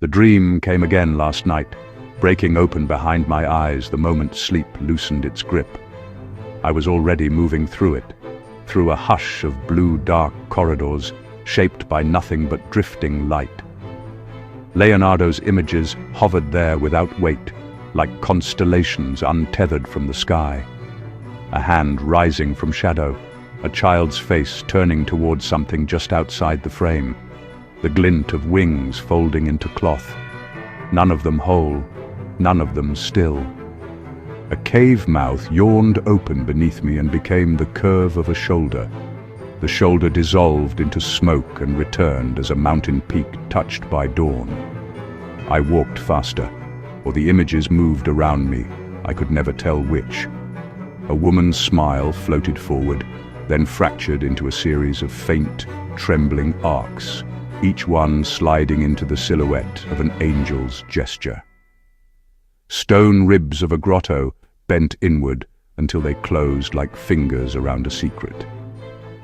The dream came again last night, breaking open behind my eyes the moment sleep loosened its grip. I was already moving through it, through a hush of blue dark corridors shaped by nothing but drifting light. Leonardo's images hovered there without weight, like constellations untethered from the sky. A hand rising from shadow, a child's face turning towards something just outside the frame, the glint of wings folding into cloth, none of them whole, none of them still. A cave mouth yawned open beneath me and became the curve of a shoulder. The shoulder dissolved into smoke and returned as a mountain peak touched by dawn. I walked faster, or the images moved around me, I could never tell which. A woman's smile floated forward, then fractured into a series of faint, trembling arcs, each one sliding into the silhouette of an angel's gesture. Stone ribs of a grotto bent inward until they closed like fingers around a secret.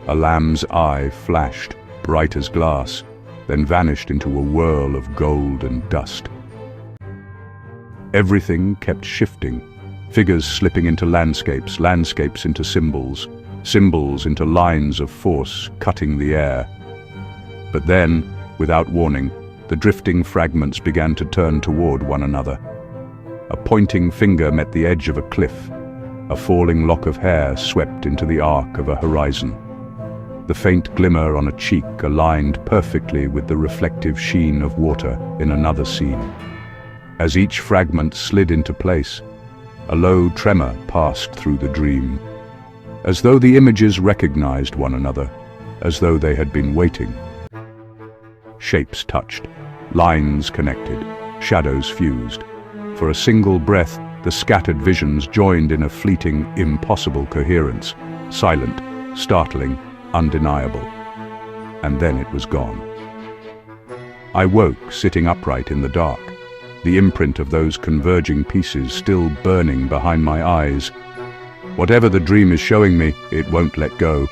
A lamb's eye flashed, bright as glass, then vanished into a whirl of gold and dust. Everything kept shifting, figures slipping into landscapes, landscapes into symbols, symbols into lines of force cutting the air. But then, without warning, the drifting fragments began to turn toward one another. A pointing finger met the edge of a cliff. A falling lock of hair swept into the arc of a horizon. The faint glimmer on a cheek aligned perfectly with the reflective sheen of water in another scene. As each fragment slid into place, a low tremor passed through the dream, as though the images recognized one another, as though they had been waiting. Shapes touched, lines connected, shadows fused. For a single breath, the scattered visions joined in a fleeting, impossible coherence, silent, startling, undeniable. And then it was gone. I woke, sitting upright in the dark, the imprint of those converging pieces still burning behind my eyes. Whatever the dream is showing me, it won't let go.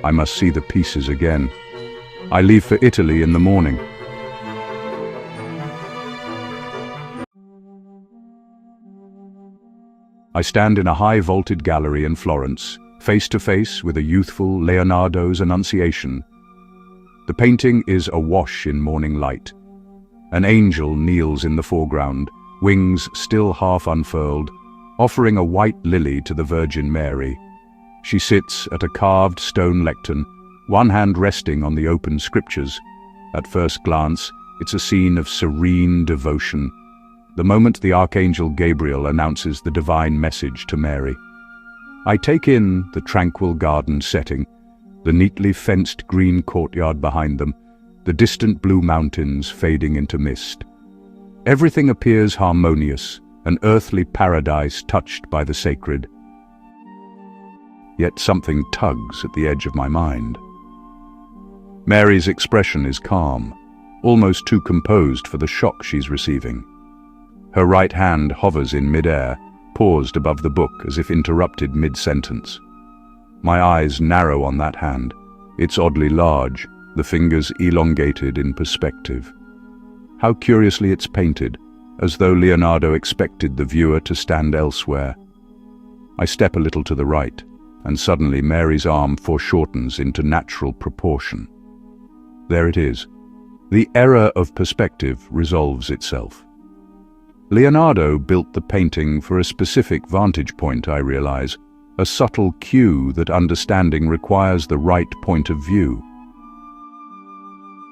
I must see the pieces again. I leave for Italy in the morning. I stand in a high-vaulted gallery in Florence, face to face with a youthful Leonardo's Annunciation. The painting is awash in morning light. An angel kneels in the foreground, wings still half unfurled, offering a white lily to the Virgin Mary. She sits at a carved stone lectern, one hand resting on the open scriptures. At first glance, it's a scene of serene devotion. The moment the Archangel Gabriel announces the divine message to Mary. I take in the tranquil garden setting, the neatly fenced green courtyard behind them, the distant blue mountains fading into mist. Everything appears harmonious, an earthly paradise touched by the sacred. Yet something tugs at the edge of my mind. Mary's expression is calm, almost too composed for the shock she's receiving. Her right hand hovers in mid-air, paused above the book as if interrupted mid-sentence. My eyes narrow on that hand. It's oddly large, the fingers elongated in perspective. How curiously it's painted, as though Leonardo expected the viewer to stand elsewhere. I step a little to the right, and suddenly Mary's arm foreshortens into natural proportion. There it is. The error of perspective resolves itself. Leonardo built the painting for a specific vantage point, I realize, a subtle cue that understanding requires the right point of view.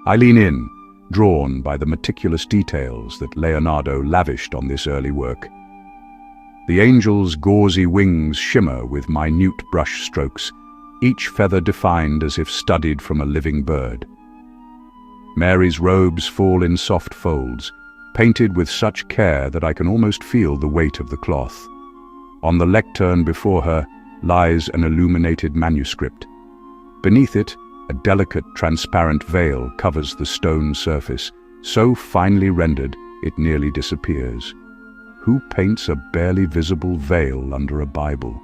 I lean in, drawn by the meticulous details that Leonardo lavished on this early work. The angel's gauzy wings shimmer with minute brush strokes, each feather defined as if studied from a living bird. Mary's robes fall in soft folds, painted with such care that I can almost feel the weight of the cloth. On the lectern before her lies an illuminated manuscript. Beneath it, a delicate, transparent veil covers the stone surface, so finely rendered it nearly disappears. Who paints a barely visible veil under a Bible?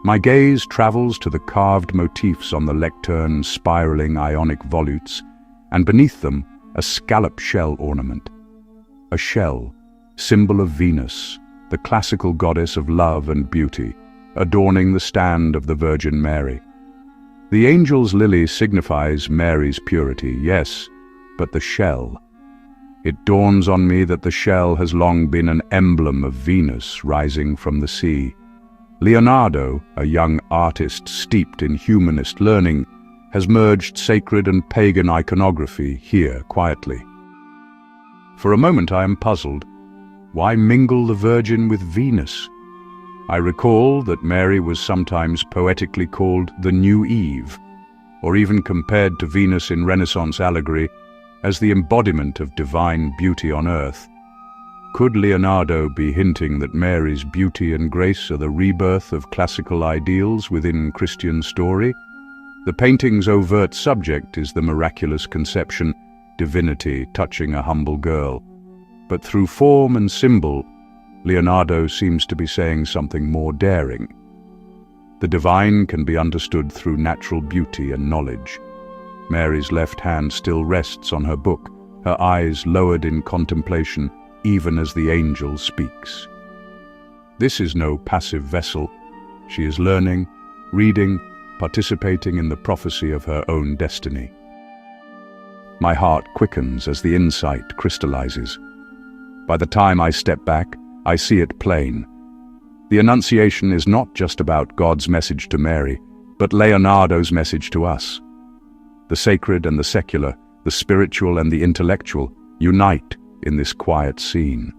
My gaze travels to the carved motifs on the lectern's spiraling Ionic volutes, and beneath them, a scallop shell ornament. A shell, symbol of Venus, the classical goddess of love and beauty, adorning the stand of the Virgin Mary. The angel's lily signifies Mary's purity, yes, but the shell. It dawns on me that the shell has long been an emblem of Venus rising from the sea. Leonardo, a young artist steeped in humanist learning, has merged sacred and pagan iconography here quietly. For a moment I am puzzled. Why mingle the Virgin with Venus? I recall that Mary was sometimes poetically called the New Eve, or even compared to Venus in Renaissance allegory as the embodiment of divine beauty on earth. Could Leonardo be hinting that Mary's beauty and grace are the rebirth of classical ideals within Christian story? The painting's overt subject is the miraculous conception, divinity touching a humble girl. But through form and symbol, Leonardo seems to be saying something more daring. The divine can be understood through natural beauty and knowledge. Mary's left hand still rests on her book, her eyes lowered in contemplation, even as the angel speaks. This is no passive vessel. She is learning, reading, participating in the prophecy of her own destiny. My heart quickens as the insight crystallizes. By the time I step back, I see it plain. The Annunciation is not just about God's message to Mary, but Leonardo's message to us. The sacred and the secular, the spiritual and the intellectual, unite in this quiet scene.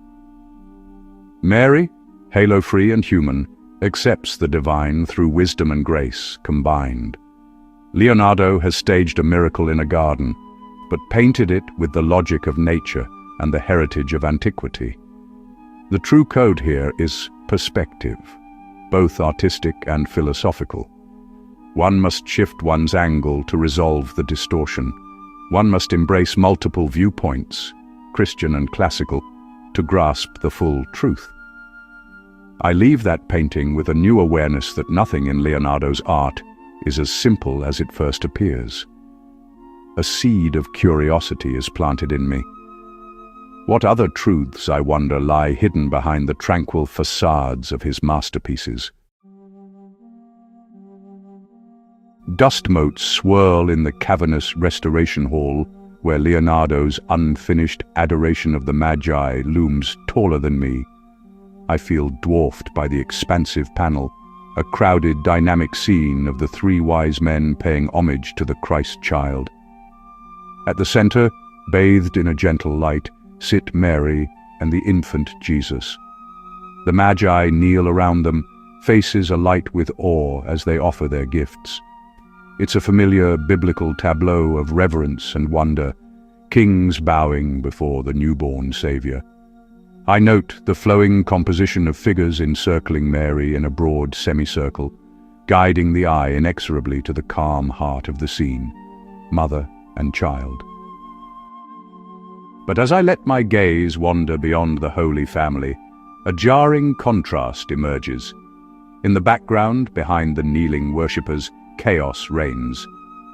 Mary, halo-free and human, accepts the divine through wisdom and grace combined. Leonardo has staged a miracle in a garden, but painted it with the logic of nature and the heritage of antiquity. The true code here is perspective, both artistic and philosophical. One must shift one's angle to resolve the distortion. One must embrace multiple viewpoints, Christian and classical, to grasp the full truth. I leave that painting with a new awareness that nothing in Leonardo's art is as simple as it first appears. A seed of curiosity is planted in me. What other truths, I wonder, lie hidden behind the tranquil facades of his masterpieces? Dust motes swirl in the cavernous restoration hall, where Leonardo's unfinished Adoration of the Magi looms taller than me. I feel dwarfed by the expansive panel, a crowded, dynamic scene of the three wise men paying homage to the Christ child. At the center, bathed in a gentle light, sit Mary and the infant Jesus. The Magi kneel around them, faces alight with awe as they offer their gifts. It's a familiar biblical tableau of reverence and wonder, kings bowing before the newborn Savior. I note the flowing composition of figures encircling Mary in a broad semicircle, guiding the eye inexorably to the calm heart of the scene, mother and child. But as I let my gaze wander beyond the Holy Family, a jarring contrast emerges. In the background, behind the kneeling worshippers, chaos reigns.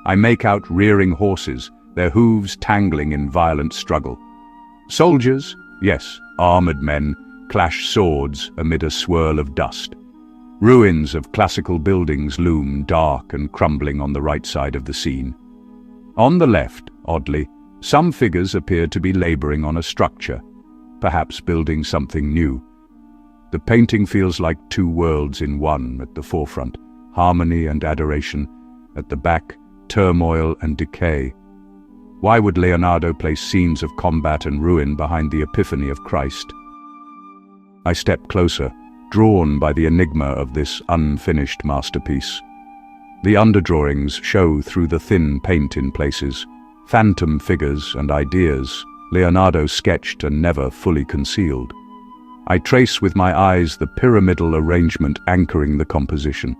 I make out rearing horses, their hooves tangling in violent struggle. Soldiers, yes, armored men, clash swords amid a swirl of dust. Ruins of classical buildings loom dark and crumbling on the right side of the scene. On the left, oddly, some figures appear to be laboring on a structure, perhaps building something new. The painting feels like two worlds in one at the forefront, harmony and adoration, at the back, turmoil and decay. Why would Leonardo place scenes of combat and ruin behind the epiphany of Christ? I step closer, drawn by the enigma of this unfinished masterpiece. The underdrawings show through the thin paint in places, phantom figures and ideas Leonardo sketched and never fully concealed. I trace with my eyes the pyramidal arrangement anchoring the composition,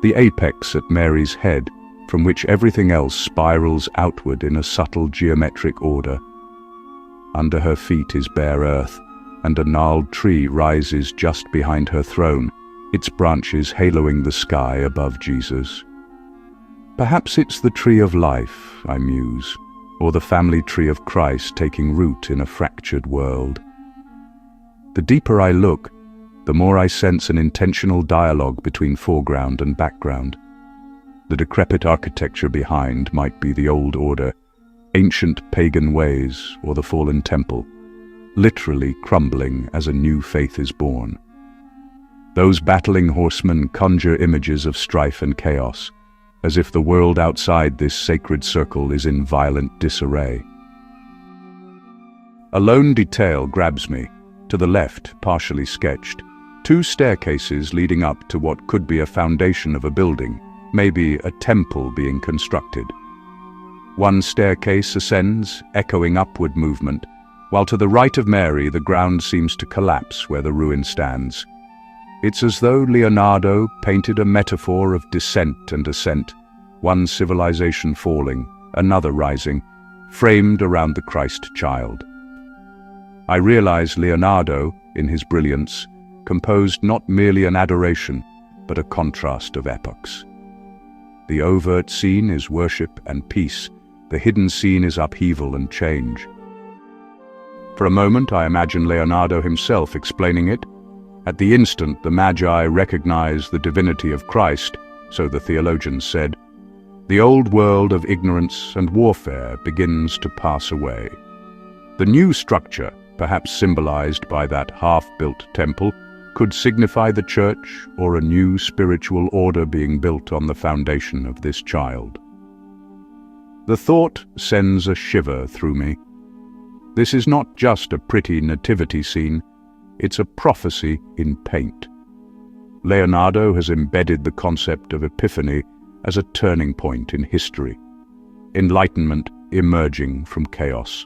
the apex at Mary's head, from which everything else spirals outward in a subtle geometric order. Under her feet is bare earth, and a gnarled tree rises just behind her throne, its branches haloing the sky above Jesus. Perhaps it's the tree of life, I muse, or the family tree of Christ taking root in a fractured world. The deeper I look, the more I sense an intentional dialogue between foreground and background. The decrepit architecture behind might be the old order, ancient pagan ways, or the fallen temple, literally crumbling as a new faith is born. Those battling horsemen conjure images of strife and chaos, as if the world outside this sacred circle is in violent disarray. A lone detail grabs me. To the left, partially sketched, two staircases leading up to what could be a foundation of a building, maybe a temple being constructed. One staircase ascends, echoing upward movement, while to the right of Mary the ground seems to collapse where the ruin stands. It's as though Leonardo painted a metaphor of descent and ascent, one civilization falling, another rising, framed around the Christ child. I realize Leonardo, in his brilliance, composed not merely an adoration, but a contrast of epochs. The overt scene is worship and peace, the hidden scene is upheaval and change. For a moment I imagine Leonardo himself explaining it. At the instant the Magi recognize the divinity of Christ, so the theologians said. The old world of ignorance and warfare begins to pass away. The new structure, perhaps symbolized by that half-built temple, could signify the church or a new spiritual order being built on the foundation of this child. The thought sends a shiver through me. This is not just a pretty nativity scene, it's a prophecy in paint. Leonardo has embedded the concept of Epiphany as a turning point in history, enlightenment emerging from chaos.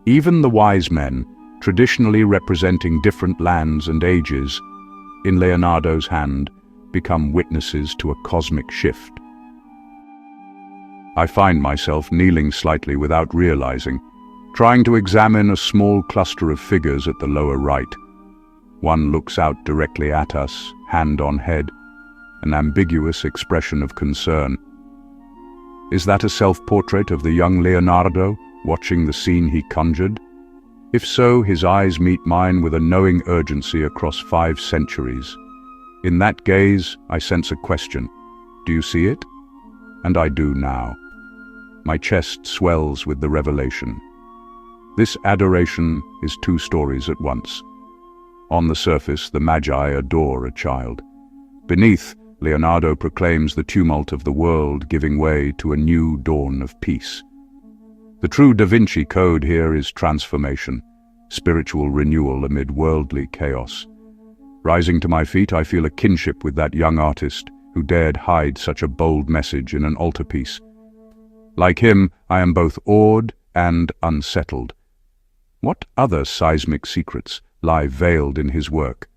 Even the wise men, traditionally representing different lands and ages, in Leonardo's hand, become witnesses to a cosmic shift. I find myself kneeling slightly without realizing, trying to examine a small cluster of figures at the lower right. One looks out directly at us, hand on head, an ambiguous expression of concern. Is that a self-portrait of the young Leonardo, watching the scene he conjured? If so, his eyes meet mine with a knowing urgency across 5 centuries. In that gaze, I sense a question. Do you see it? And I do now. My chest swells with the revelation. This adoration is 2 stories at once. On the surface, the Magi adore a child. Beneath, Leonardo proclaims the tumult of the world giving way to a new dawn of peace. The true Davinci code here is transformation, spiritual renewal amid worldly chaos. Rising to my feet, I feel a kinship with that young artist who dared hide such a bold message in an altarpiece. Like him, I am both awed and unsettled. What other seismic secrets lie veiled in his work?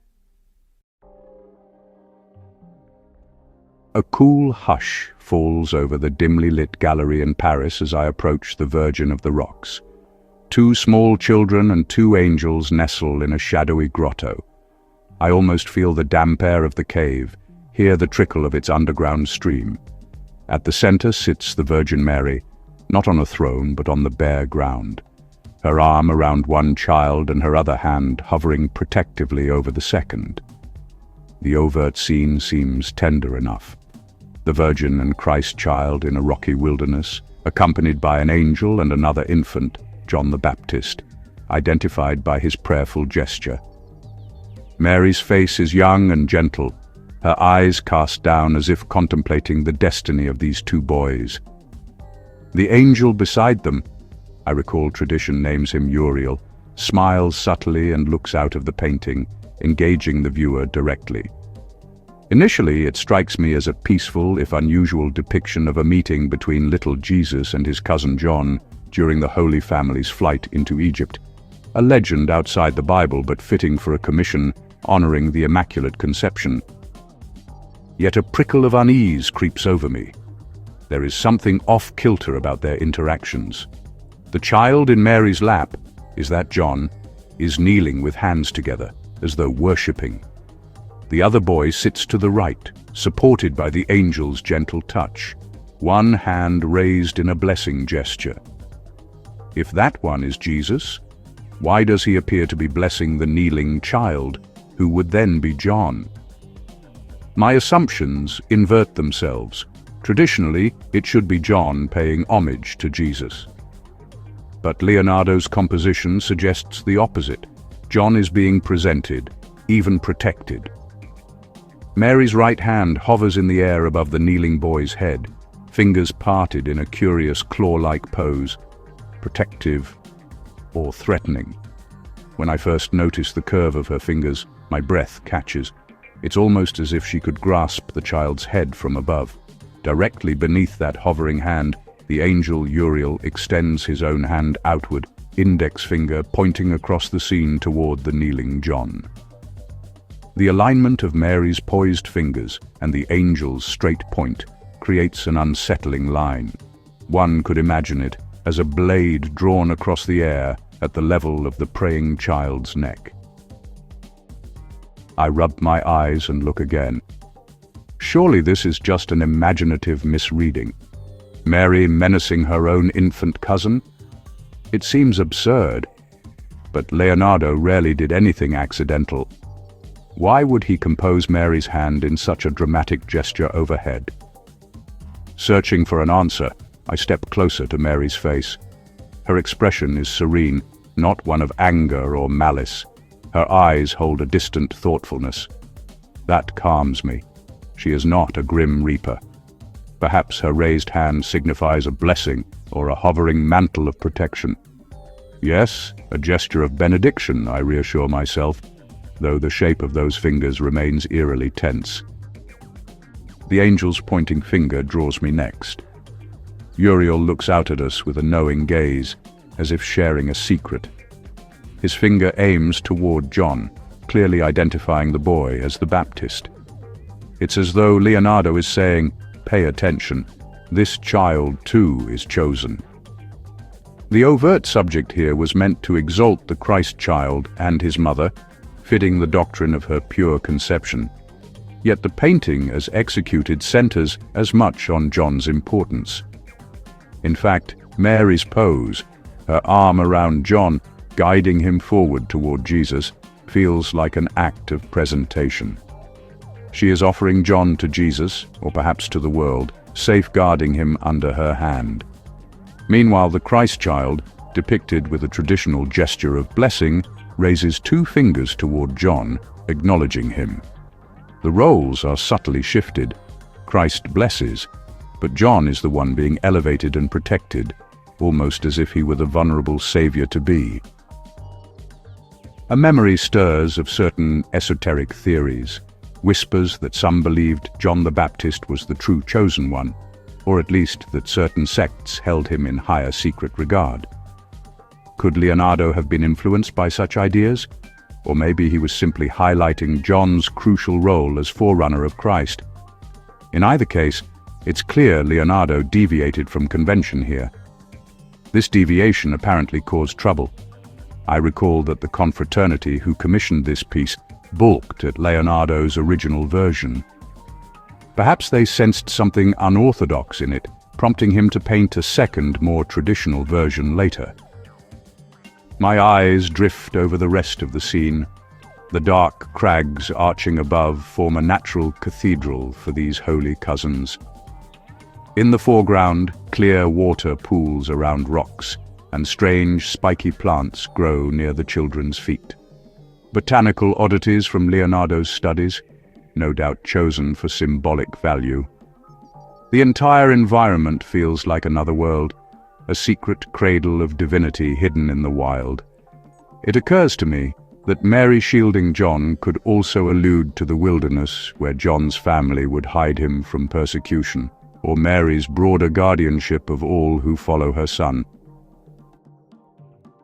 A cool hush falls over the dimly lit gallery in Paris as I approach the Virgin of the Rocks. 2 small children and 2 angels nestle in a shadowy grotto. I almost feel the damp air of the cave, hear the trickle of its underground stream. At the center sits the Virgin Mary, not on a throne but on the bare ground, her arm around one child and her other hand hovering protectively over the second. The overt scene seems tender enough. The Virgin and Christ child in a rocky wilderness, accompanied by an angel and another infant, John the Baptist, identified by his prayerful gesture. Mary's face is young and gentle, her eyes cast down as if contemplating the destiny of these 2 boys. The angel beside them, I recall tradition names him Uriel, smiles subtly and looks out of the painting, engaging the viewer directly. Initially, it strikes me as a peaceful, if unusual, depiction of a meeting between little Jesus and his cousin John during the Holy Family's flight into Egypt, a legend outside the Bible but fitting for a commission honoring the Immaculate Conception. Yet a prickle of unease creeps over me. There is something off-kilter about their interactions. The child in Mary's lap, is that John, is kneeling with hands together, as though worshipping. The other boy sits to the right, supported by the angel's gentle touch, one hand raised in a blessing gesture. If that one is Jesus, why does he appear to be blessing the kneeling child, who would then be John? My assumptions invert themselves. Traditionally, it should be John paying homage to Jesus. But Leonardo's composition suggests the opposite. John is being presented, even protected. Mary's right hand hovers in the air above the kneeling boy's head, fingers parted in a curious claw-like pose, protective or threatening. When I first notice the curve of her fingers, my breath catches. It's almost as if she could grasp the child's head from above. Directly beneath that hovering hand, the angel Uriel extends his own hand outward, index finger pointing across the scene toward the kneeling John. The alignment of Mary's poised fingers and the angel's straight point creates an unsettling line. One could imagine it as a blade drawn across the air at the level of the praying child's neck. I rub my eyes and look again. Surely this is just an imaginative misreading. Mary menacing her own infant cousin? It seems absurd, but Leonardo rarely did anything accidental. Why would he compose Mary's hand in such a dramatic gesture overhead? Searching for an answer, I step closer to Mary's face. Her expression is serene, not one of anger or malice. Her eyes hold a distant thoughtfulness. That calms me. She is not a grim reaper. Perhaps her raised hand signifies a blessing or a hovering mantle of protection. Yes, a gesture of benediction, I reassure myself, though the shape of those fingers remains eerily tense. The angel's pointing finger draws me next. Uriel looks out at us with a knowing gaze, as if sharing a secret. His finger aims toward John, clearly identifying the boy as the Baptist. It's as though Leonardo is saying, "Pay attention, this child too is chosen." The overt subject here was meant to exalt the Christ child and his mother, fitting the doctrine of her pure conception. Yet the painting as executed centers as much on John's importance. In fact, Mary's pose, her arm around John, guiding him forward toward Jesus, feels like an act of presentation. She is offering John to Jesus, or perhaps to the world, safeguarding him under her hand. Meanwhile, the Christ child, depicted with a traditional gesture of blessing, raises two fingers toward John, acknowledging him. The roles are subtly shifted. Christ blesses, but John is the one being elevated and protected, almost as if he were the vulnerable savior-to-be. A memory stirs of certain esoteric theories, whispers that some believed John the Baptist was the true chosen one, or at least that certain sects held him in higher secret regard. Could Leonardo have been influenced by such ideas? Or maybe he was simply highlighting John's crucial role as forerunner of Christ. In either case, it's clear Leonardo deviated from convention here. This deviation apparently caused trouble. I recall that the confraternity who commissioned this piece balked at Leonardo's original version. Perhaps they sensed something unorthodox in it, prompting him to paint a second, more traditional version later. My eyes drift over the rest of the scene. The dark crags arching above form a natural cathedral for these holy cousins. In the foreground, clear water pools around rocks, and strange, spiky plants grow near the children's feet. Botanical oddities from Leonardo's studies, no doubt chosen for symbolic value. The entire environment feels like another world, a secret cradle of divinity hidden in the wild. It occurs to me that Mary shielding John could also allude to the wilderness where John's family would hide him from persecution, or Mary's broader guardianship of all who follow her son.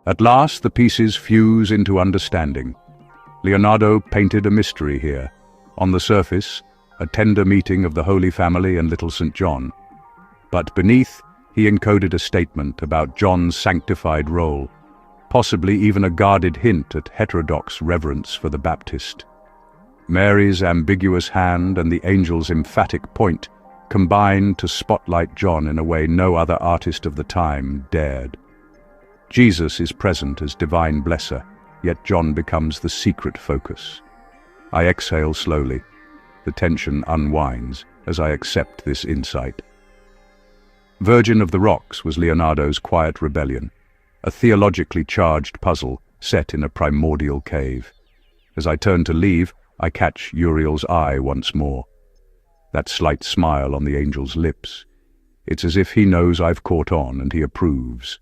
At last the pieces fuse into understanding. Leonardo painted a mystery here. On the surface, a tender meeting of the Holy Family and little St. John. But beneath, he encoded a statement about John's sanctified role, possibly even a guarded hint at heterodox reverence for the Baptist. Mary's ambiguous hand and the angel's emphatic point combined to spotlight John in a way no other artist of the time dared. Jesus is present as divine blesser, yet John becomes the secret focus. I exhale slowly. The tension unwinds as I accept this insight. Virgin of the Rocks was Leonardo's quiet rebellion, a theologically charged puzzle set in a primordial cave. As I turn to leave, I catch Uriel's eye once more. That slight smile on the angel's lips. It's as if he knows I've caught on and he approves.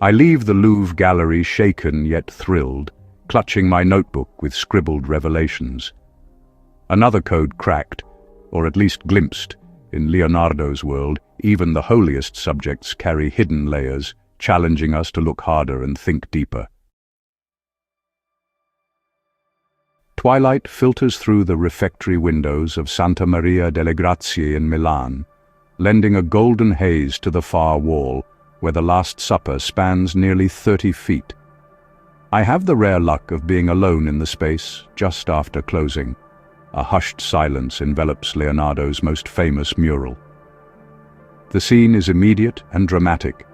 I leave the Louvre gallery shaken yet thrilled, clutching my notebook with scribbled revelations. Another code cracked, or at least glimpsed. In Leonardo's world, even the holiest subjects carry hidden layers, challenging us to look harder and think deeper. Twilight filters through the refectory windows of Santa Maria delle Grazie in Milan, lending a golden haze to the far wall, where the Last Supper spans nearly 30 feet. I have the rare luck of being alone in the space just after closing. A hushed silence envelops Leonardo's most famous mural. The scene is immediate and dramatic.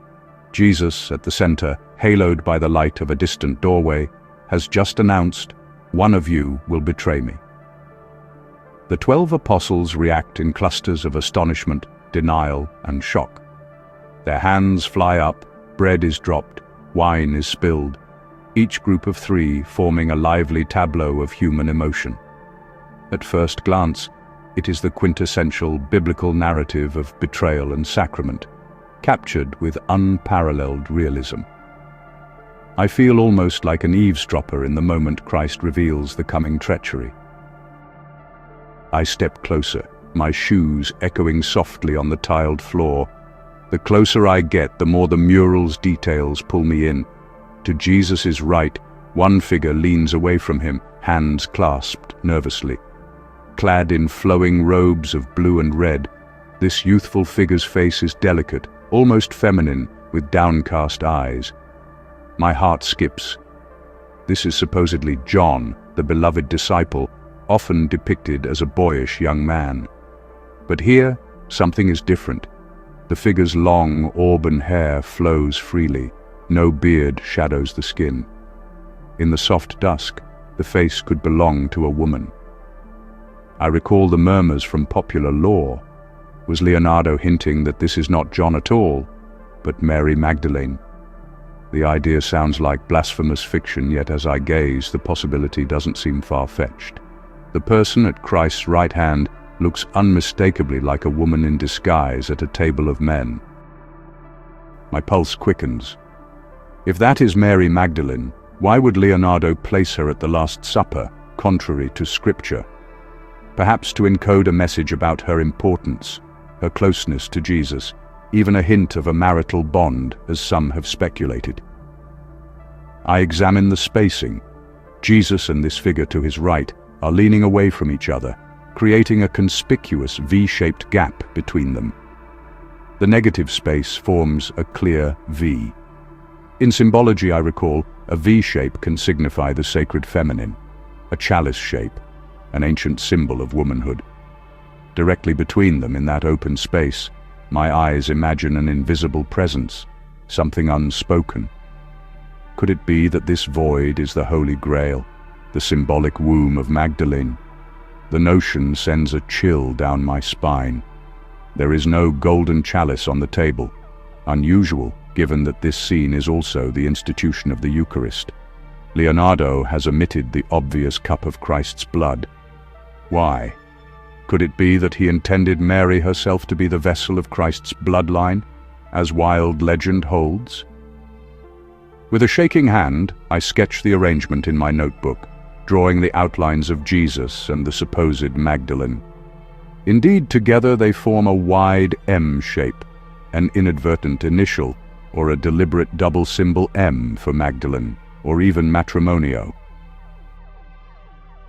Jesus, at the center, haloed by the light of a distant doorway, has just announced, "One of you will betray me." The 12 apostles react in clusters of astonishment, denial, and shock. Their hands fly up, bread is dropped, wine is spilled, each group of 3 forming a lively tableau of human emotion. At first glance, it is the quintessential biblical narrative of betrayal and sacrament, captured with unparalleled realism. I feel almost like an eavesdropper in the moment Christ reveals the coming treachery. I step closer, my shoes echoing softly on the tiled floor. The closer I get, the more the mural's details pull me in. To Jesus' right, one figure leans away from him, hands clasped nervously. Clad in flowing robes of blue and red, this youthful figure's face is delicate, almost feminine, with downcast eyes. My heart skips. This is supposedly John, the beloved disciple, often depicted as a boyish young man. But here, something is different. The figure's long, auburn hair flows freely. No beard shadows the skin. In the soft dusk, the face could belong to a woman. I recall the murmurs from popular lore. Was Leonardo hinting that this is not John at all, but Mary Magdalene? The idea sounds like blasphemous fiction, yet as I gaze, the possibility doesn't seem far-fetched. The person at Christ's right hand looks unmistakably like a woman in disguise at a table of men. My pulse quickens. If that is Mary Magdalene, why would Leonardo place her at the Last Supper, contrary to Scripture? Perhaps to encode a message about her importance, her closeness to Jesus, even a hint of a marital bond, as some have speculated. I examine the spacing. Jesus and this figure to his right are leaning away from each other, creating a conspicuous V-shaped gap between them. The negative space forms a clear V. In symbology, I recall, a V shape can signify the sacred feminine, a chalice shape, an ancient symbol of womanhood. Directly between them, in that open space, my eyes imagine an invisible presence, something unspoken. Could it be that this void is the Holy Grail, the symbolic womb of Magdalene? The notion sends a chill down my spine. There is no golden chalice on the table, unusual given that this scene is also the institution of the Eucharist. Leonardo has omitted the obvious cup of Christ's blood. Why? Could it be that he intended Mary herself to be the vessel of Christ's bloodline, as wild legend holds? With a shaking hand, I sketch the arrangement in my notebook, drawing the outlines of Jesus and the supposed Magdalene. Indeed, together they form a wide M shape, an inadvertent initial, or a deliberate double symbol M for Magdalene, or even matrimonio.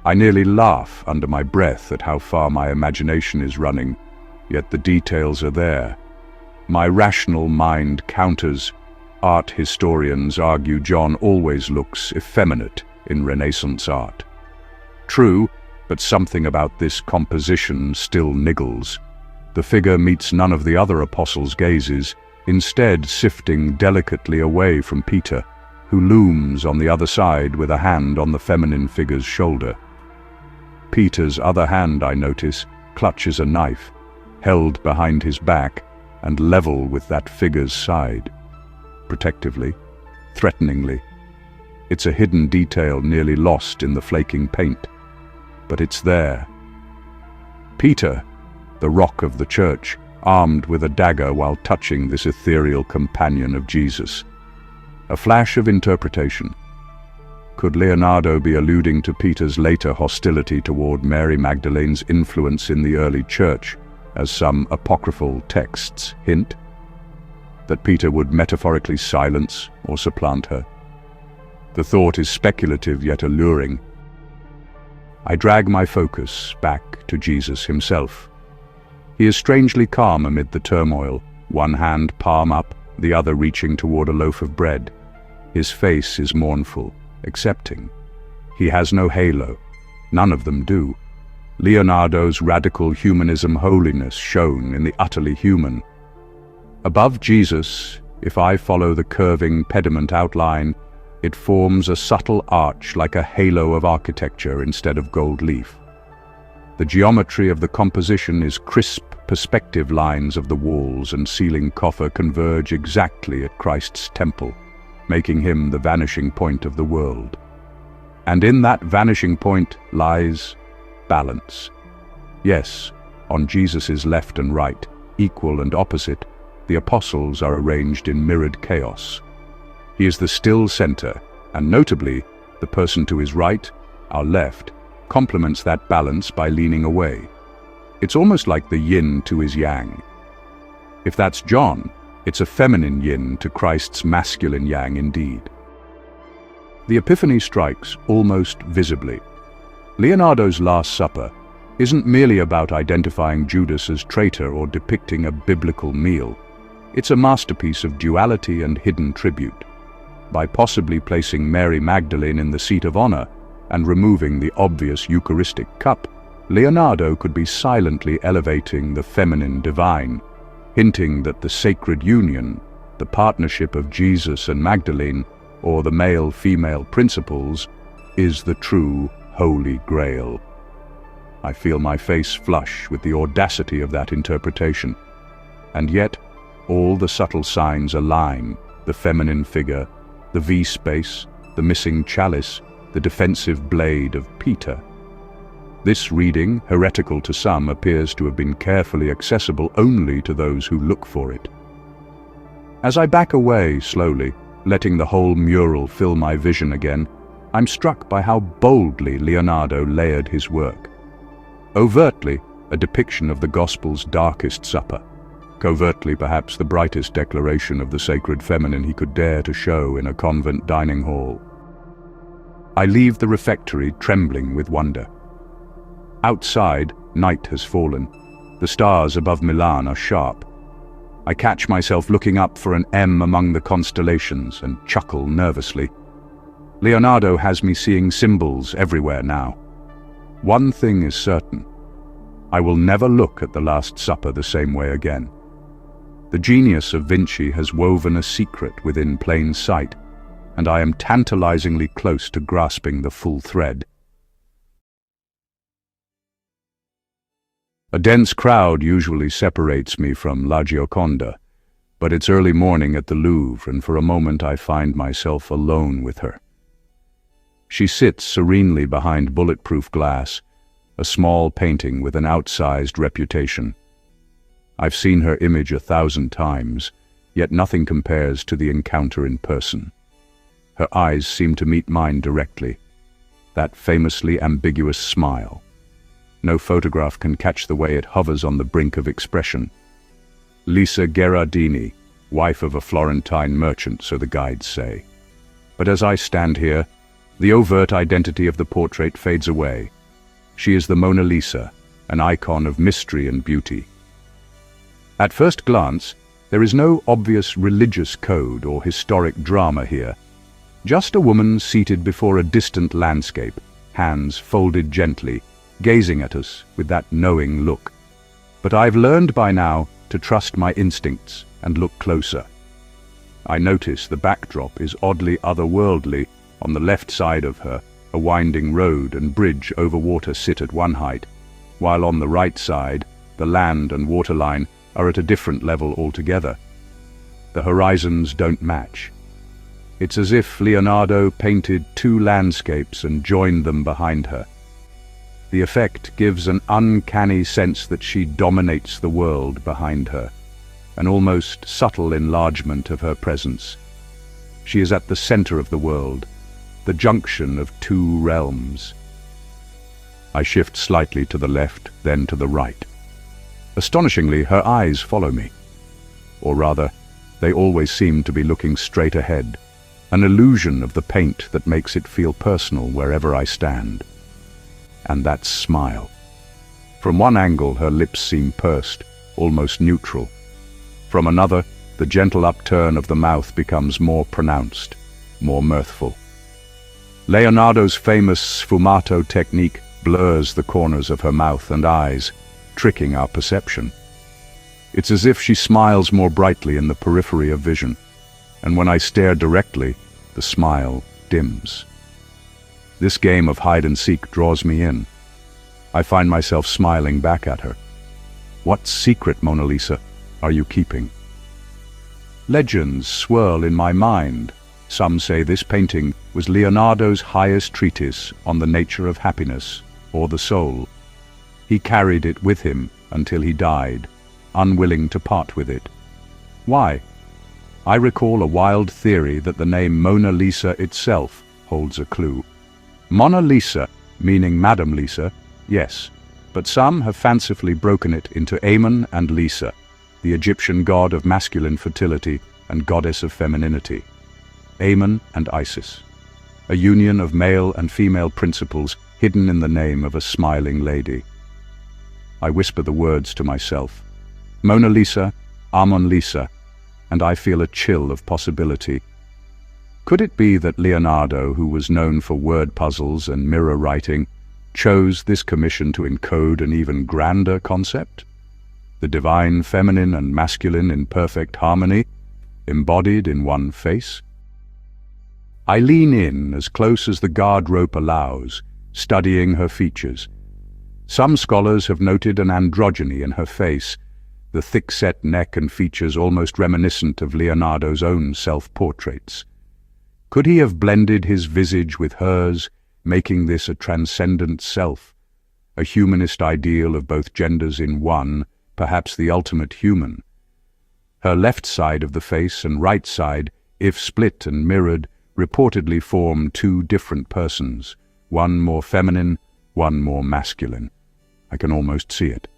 I nearly laugh under my breath at how far my imagination is running, yet the details are there. My rational mind counters. Art historians argue John always looks effeminate in Renaissance art. True, but something about this composition still niggles. The figure meets none of the other apostles' gazes, instead sifting delicately away from Peter, who looms on the other side with a hand on the feminine figure's shoulder. Peter's other hand, I notice, clutches a knife, held behind his back and level with that figure's side. Protectively, threateningly. It's a hidden detail nearly lost in the flaking paint, but it's there. Peter, the rock of the church, armed with a dagger while touching this ethereal companion of Jesus. A flash of interpretation. Could Leonardo be alluding to Peter's later hostility toward Mary Magdalene's influence in the early church, as some apocryphal texts hint? That Peter would metaphorically silence or supplant her? The thought is speculative yet alluring. I drag my focus back to Jesus himself. He is strangely calm amid the turmoil, one hand palm up, the other reaching toward a loaf of bread. His face is mournful, accepting. He has no halo. None of them do. Leonardo's radical humanism holiness shown in the utterly human. Above Jesus, if I follow the curving pediment outline, it forms a subtle arch like a halo of architecture instead of gold leaf. The geometry of the composition is crisp perspective lines of the walls and ceiling coffer converge exactly at Christ's temple, making him the vanishing point of the world. And in that vanishing point lies balance. Yes, on Jesus's left and right, equal and opposite, the apostles are arranged in mirrored chaos. He is the still center, and notably, the person to his right, our left, complements that balance by leaning away. It's almost like the yin to his yang. If that's John, it's a feminine yin to Christ's masculine yang indeed. The epiphany strikes almost visibly. Leonardo's Last Supper isn't merely about identifying Judas as traitor or depicting a biblical meal. It's a masterpiece of duality and hidden tribute. By possibly placing Mary Magdalene in the seat of honor and removing the obvious Eucharistic cup, Leonardo could be silently elevating the feminine divine, hinting that the sacred union, the partnership of Jesus and Magdalene, or the male-female principles, is the true Holy Grail. I feel my face flush with the audacity of that interpretation. And yet, all the subtle signs align: the feminine figure, the V-space, the missing chalice, the defensive blade of Peter. This reading, heretical to some, appears to have been carefully accessible only to those who look for it. As I back away slowly, letting the whole mural fill my vision again, I'm struck by how boldly Leonardo layered his work. Overtly, a depiction of the Gospel's darkest supper. Covertly, perhaps the brightest declaration of the sacred feminine he could dare to show in a convent dining hall. I leave the refectory trembling with wonder. Outside, night has fallen. The stars above Milan are sharp. I catch myself looking up for an M among the constellations and chuckle nervously. Leonardo has me seeing symbols everywhere now. One thing is certain. I will never look at the Last Supper the same way again. The genius of Vinci has woven a secret within plain sight, and I am tantalizingly close to grasping the full thread. A dense crowd usually separates me from La Gioconda, but it's early morning at the Louvre, and for a moment I find myself alone with her. She sits serenely behind bulletproof glass, a small painting with an outsized reputation. I've seen her image 1,000 times, yet nothing compares to the encounter in person. Her eyes seem to meet mine directly, that famously ambiguous smile. No photograph can catch the way it hovers on the brink of expression. Lisa Gherardini, wife of a Florentine merchant, so the guides say. But as I stand here, the overt identity of the portrait fades away. She is the Mona Lisa, an icon of mystery and beauty. At first glance, there is no obvious religious code or historic drama here. Just a woman seated before a distant landscape, hands folded gently, gazing at us with that knowing look. But I've learned by now to trust my instincts and look closer. I notice the backdrop is oddly otherworldly. On the left side of her, a winding road and bridge over water sit at one height, while on the right side, the land and waterline are at a different level altogether. The horizons don't match. It's as if Leonardo painted two landscapes and joined them behind her. The effect gives an uncanny sense that she dominates the world behind her, an almost subtle enlargement of her presence. She is at the center of the world, the junction of two realms. I shift slightly to the left, then to the right. Astonishingly, her eyes follow me. Or rather, they always seem to be looking straight ahead, an illusion of the paint that makes it feel personal wherever I stand. And that smile. From one angle, her lips seem pursed, almost neutral. From another, the gentle upturn of the mouth becomes more pronounced, more mirthful. Leonardo's famous sfumato technique blurs the corners of her mouth and eyes, tricking our perception. It's as if she smiles more brightly in the periphery of vision, and when I stare directly, the smile dims. This game of hide-and-seek draws me in. I find myself smiling back at her. What secret, Mona Lisa, are you keeping? Legends swirl in my mind. Some say this painting was Leonardo's highest treatise on the nature of happiness, or the soul. He carried it with him until he died, unwilling to part with it. Why? I recall a wild theory that the name Mona Lisa itself holds a clue. Mona Lisa, meaning Madame Lisa, yes, but some have fancifully broken it into Amun and Lisa, the Egyptian god of masculine fertility and goddess of femininity. Amun and Isis, a union of male and female principles hidden in the name of a smiling lady. I whisper the words to myself. Mona Lisa, Amun Lisa, and I feel a chill of possibility. Could it be that Leonardo, who was known for word puzzles and mirror writing, chose this commission to encode an even grander concept? The divine feminine and masculine in perfect harmony, embodied in one face? I lean in as close as the guard rope allows, studying her features. Some scholars have noted an androgyny in her face, the thick-set neck and features almost reminiscent of Leonardo's own self-portraits. Could he have blended his visage with hers, making this a transcendent self, a humanist ideal of both genders in one, perhaps the ultimate human? Her left side of the face and right side, if split and mirrored, reportedly form two different persons, one more feminine, one more masculine. I can almost see it.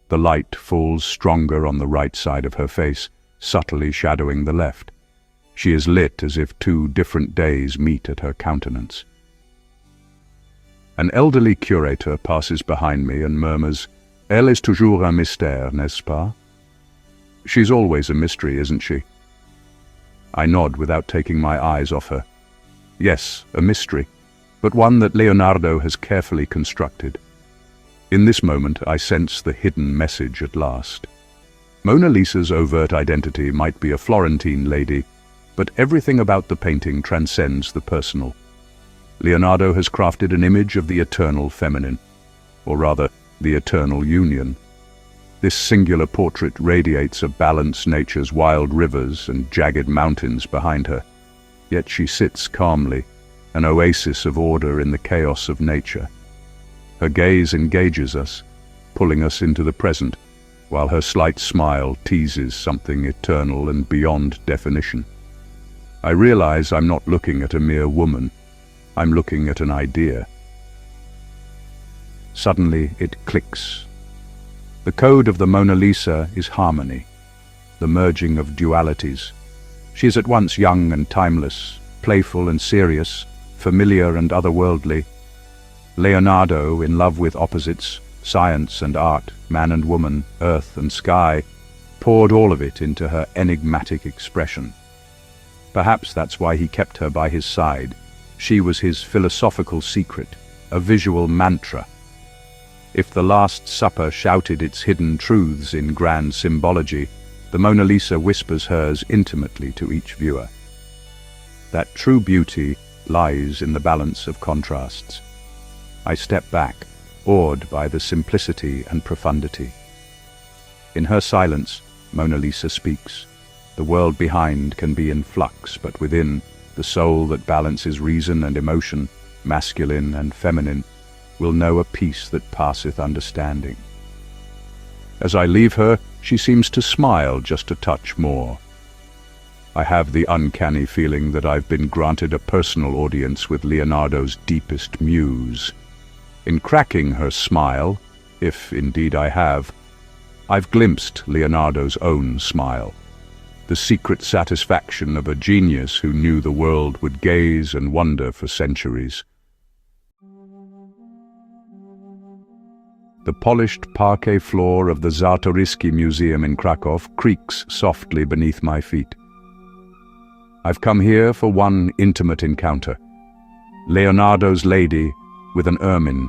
The light falls stronger on the right side of her face, subtly shadowing the left. She is lit as if two different days meet at her countenance. An elderly curator passes behind me and murmurs, Elle est toujours un mystère, n'est-ce pas? She's always a mystery, isn't she? I nod without taking my eyes off her. Yes, a mystery, but one that Leonardo has carefully constructed. In this moment, I sense the hidden message at last. Mona Lisa's overt identity might be a Florentine lady, but everything about the painting transcends the personal. Leonardo has crafted an image of the eternal feminine, or rather, the eternal union. This singular portrait radiates a balanced nature's wild rivers and jagged mountains behind her, yet she sits calmly, an oasis of order in the chaos of nature. Her gaze engages us, pulling us into the present, while her slight smile teases something eternal and beyond definition. I realize I'm not looking at a mere woman. I'm looking at an idea. Suddenly it clicks. The code of the Mona Lisa is harmony, the merging of dualities. She is at once young and timeless, playful and serious, familiar and otherworldly. Leonardo, in love with opposites, science and art, man and woman, earth and sky, poured all of it into her enigmatic expression. Perhaps that's why he kept her by his side. She was his philosophical secret, a visual mantra. If the Last Supper shouted its hidden truths in grand symbology, the Mona Lisa whispers hers intimately to each viewer. That true beauty lies in the balance of contrasts. I step back, awed by the simplicity and profundity. In her silence, Mona Lisa speaks. The world behind can be in flux, but within, the soul that balances reason and emotion, masculine and feminine, will know a peace that passeth understanding. As I leave her, she seems to smile just a touch more. I have the uncanny feeling that I've been granted a personal audience with Leonardo's deepest muse. In cracking her smile, if indeed I have, I've glimpsed Leonardo's own smile, the secret satisfaction of a genius who knew the world would gaze and wonder for centuries. The polished parquet floor of the Czartoryski Museum in Krakow creaks softly beneath my feet. I've come here for one intimate encounter, Leonardo's lady with an ermine.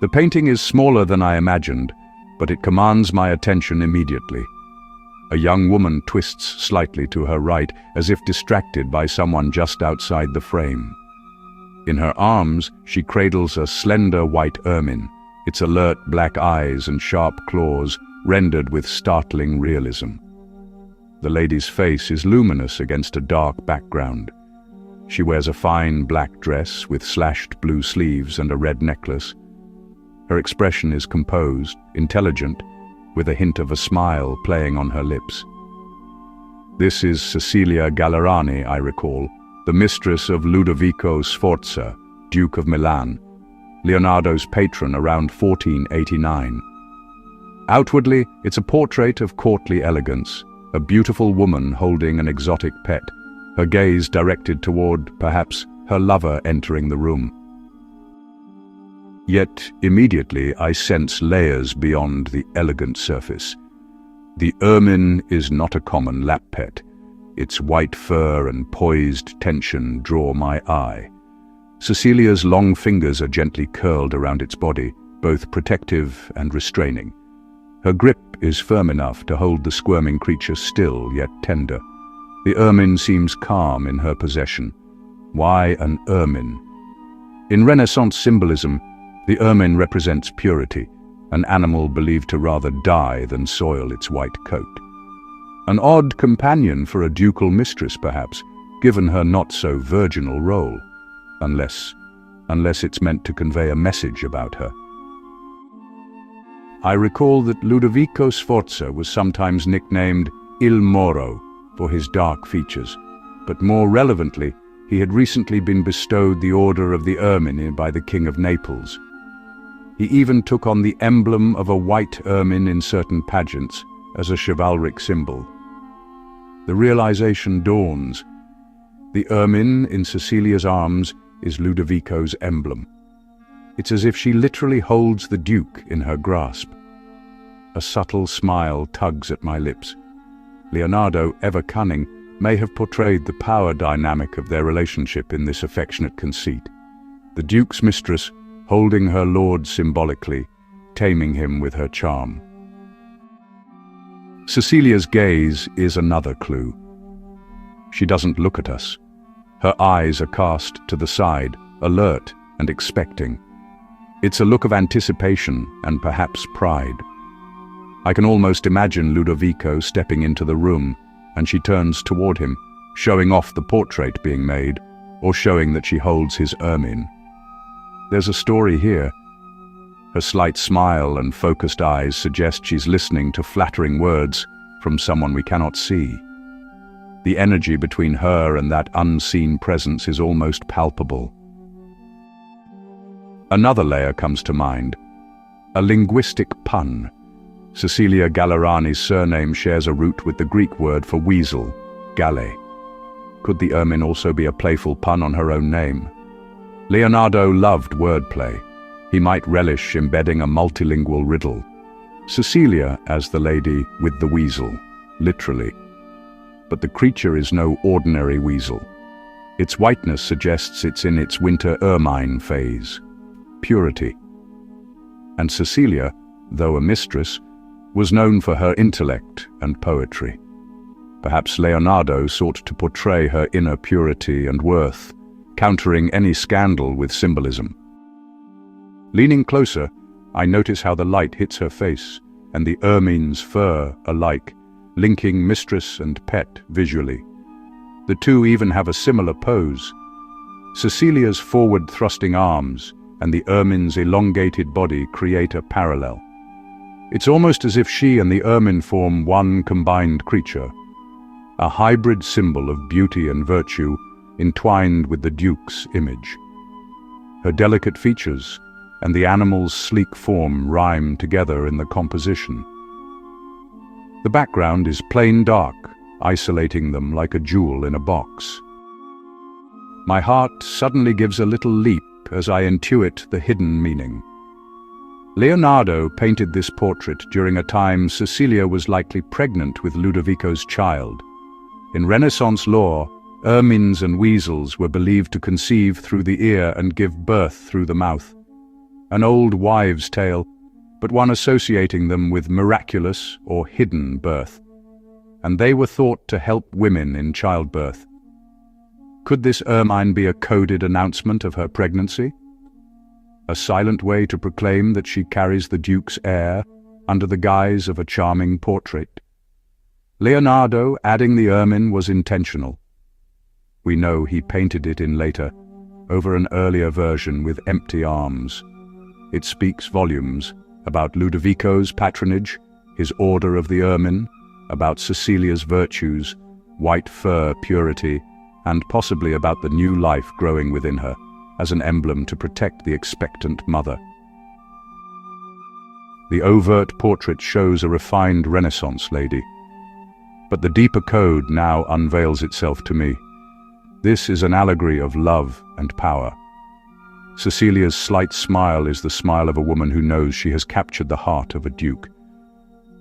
The painting is smaller than I imagined, but it commands my attention immediately. A young woman twists slightly to her right, as if distracted by someone just outside the frame. In her arms, she cradles a slender white ermine, its alert black eyes and sharp claws rendered with startling realism. The lady's face is luminous against a dark background. She wears a fine black dress with slashed blue sleeves and a red necklace. Her expression is composed, intelligent, with a hint of a smile playing on her lips. This is Cecilia Gallerani, I recall, the mistress of Ludovico Sforza, Duke of Milan, Leonardo's patron around 1489. Outwardly, it's a portrait of courtly elegance, a beautiful woman holding an exotic pet, her gaze directed toward, perhaps, her lover entering the room. Yet, immediately, I sense layers beyond the elegant surface. The ermine is not a common lap pet. Its white fur and poised tension draw my eye. Cecilia's long fingers are gently curled around its body, both protective and restraining. Her grip is firm enough to hold the squirming creature still yet tender. The ermine seems calm in her possession. Why an ermine? In Renaissance symbolism, the ermine represents purity, an animal believed to rather die than soil its white coat. An odd companion for a ducal mistress, perhaps, given her not-so-virginal role. Unless it's meant to convey a message about her. I recall that Ludovico Sforza was sometimes nicknamed Il Moro for his dark features, but more relevantly, he had recently been bestowed the Order of the Ermine by the King of Naples. He even took on the emblem of a white ermine in certain pageants as a chivalric symbol. The realization dawns. The ermine in Cecilia's arms is Ludovico's emblem. It's as if she literally holds the Duke in her grasp. A subtle smile tugs at my lips. Leonardo, ever cunning, may have portrayed the power dynamic of their relationship in this affectionate conceit. The Duke's mistress holding her lord symbolically, taming him with her charm. Cecilia's gaze is another clue. She doesn't look at us. Her eyes are cast to the side, alert and expecting. It's a look of anticipation and perhaps pride. I can almost imagine Ludovico stepping into the room, and she turns toward him, showing off the portrait being made, or showing that she holds his ermine. There's a story here. Her slight smile and focused eyes suggest she's listening to flattering words from someone we cannot see. The energy between her and that unseen presence is almost palpable. Another layer comes to mind, a linguistic pun. Cecilia Gallerani's surname shares a root with the Greek word for weasel, galle. Could the ermine also be a playful pun on her own name? Leonardo loved wordplay. He might relish embedding a multilingual riddle. Cecilia as the lady with the weasel, literally. But the creature is no ordinary weasel. Its whiteness suggests it's in its winter ermine phase. Purity. and Cecilia, though a mistress, was known for her intellect and poetry. Perhaps Leonardo sought to portray her inner purity and worth, countering any scandal with symbolism. Leaning closer, I notice how the light hits her face and the ermine's fur alike, linking mistress and pet visually. The two even have a similar pose. Cecilia's forward-thrusting arms and the ermine's elongated body create a parallel. It's almost as if she and the ermine form one combined creature, a hybrid symbol of beauty and virtue entwined with the Duke's image. Her delicate features and the animal's sleek form rhyme together in the composition. The background is plain dark, isolating them like a jewel in a box. My heart suddenly gives a little leap as I intuit the hidden meaning. Leonardo painted this portrait during a time Cecilia was likely pregnant with Ludovico's child. In Renaissance lore, ermines and weasels were believed to conceive through the ear and give birth through the mouth. An old wives' tale, but one associating them with miraculous or hidden birth. And they were thought to help women in childbirth. Could this ermine be a coded announcement of her pregnancy? A silent way to proclaim that she carries the Duke's heir under the guise of a charming portrait? Leonardo adding the ermine was intentional. We know he painted it in later, over an earlier version with empty arms. It speaks volumes about Ludovico's patronage, his order of the ermine, about Cecilia's virtues, white fur purity, and possibly about the new life growing within her, as an emblem to protect the expectant mother. The overt portrait shows a refined Renaissance lady, but the deeper code now unveils itself to me. This is an allegory of love and power. Cecilia's slight smile is the smile of a woman who knows she has captured the heart of a duke.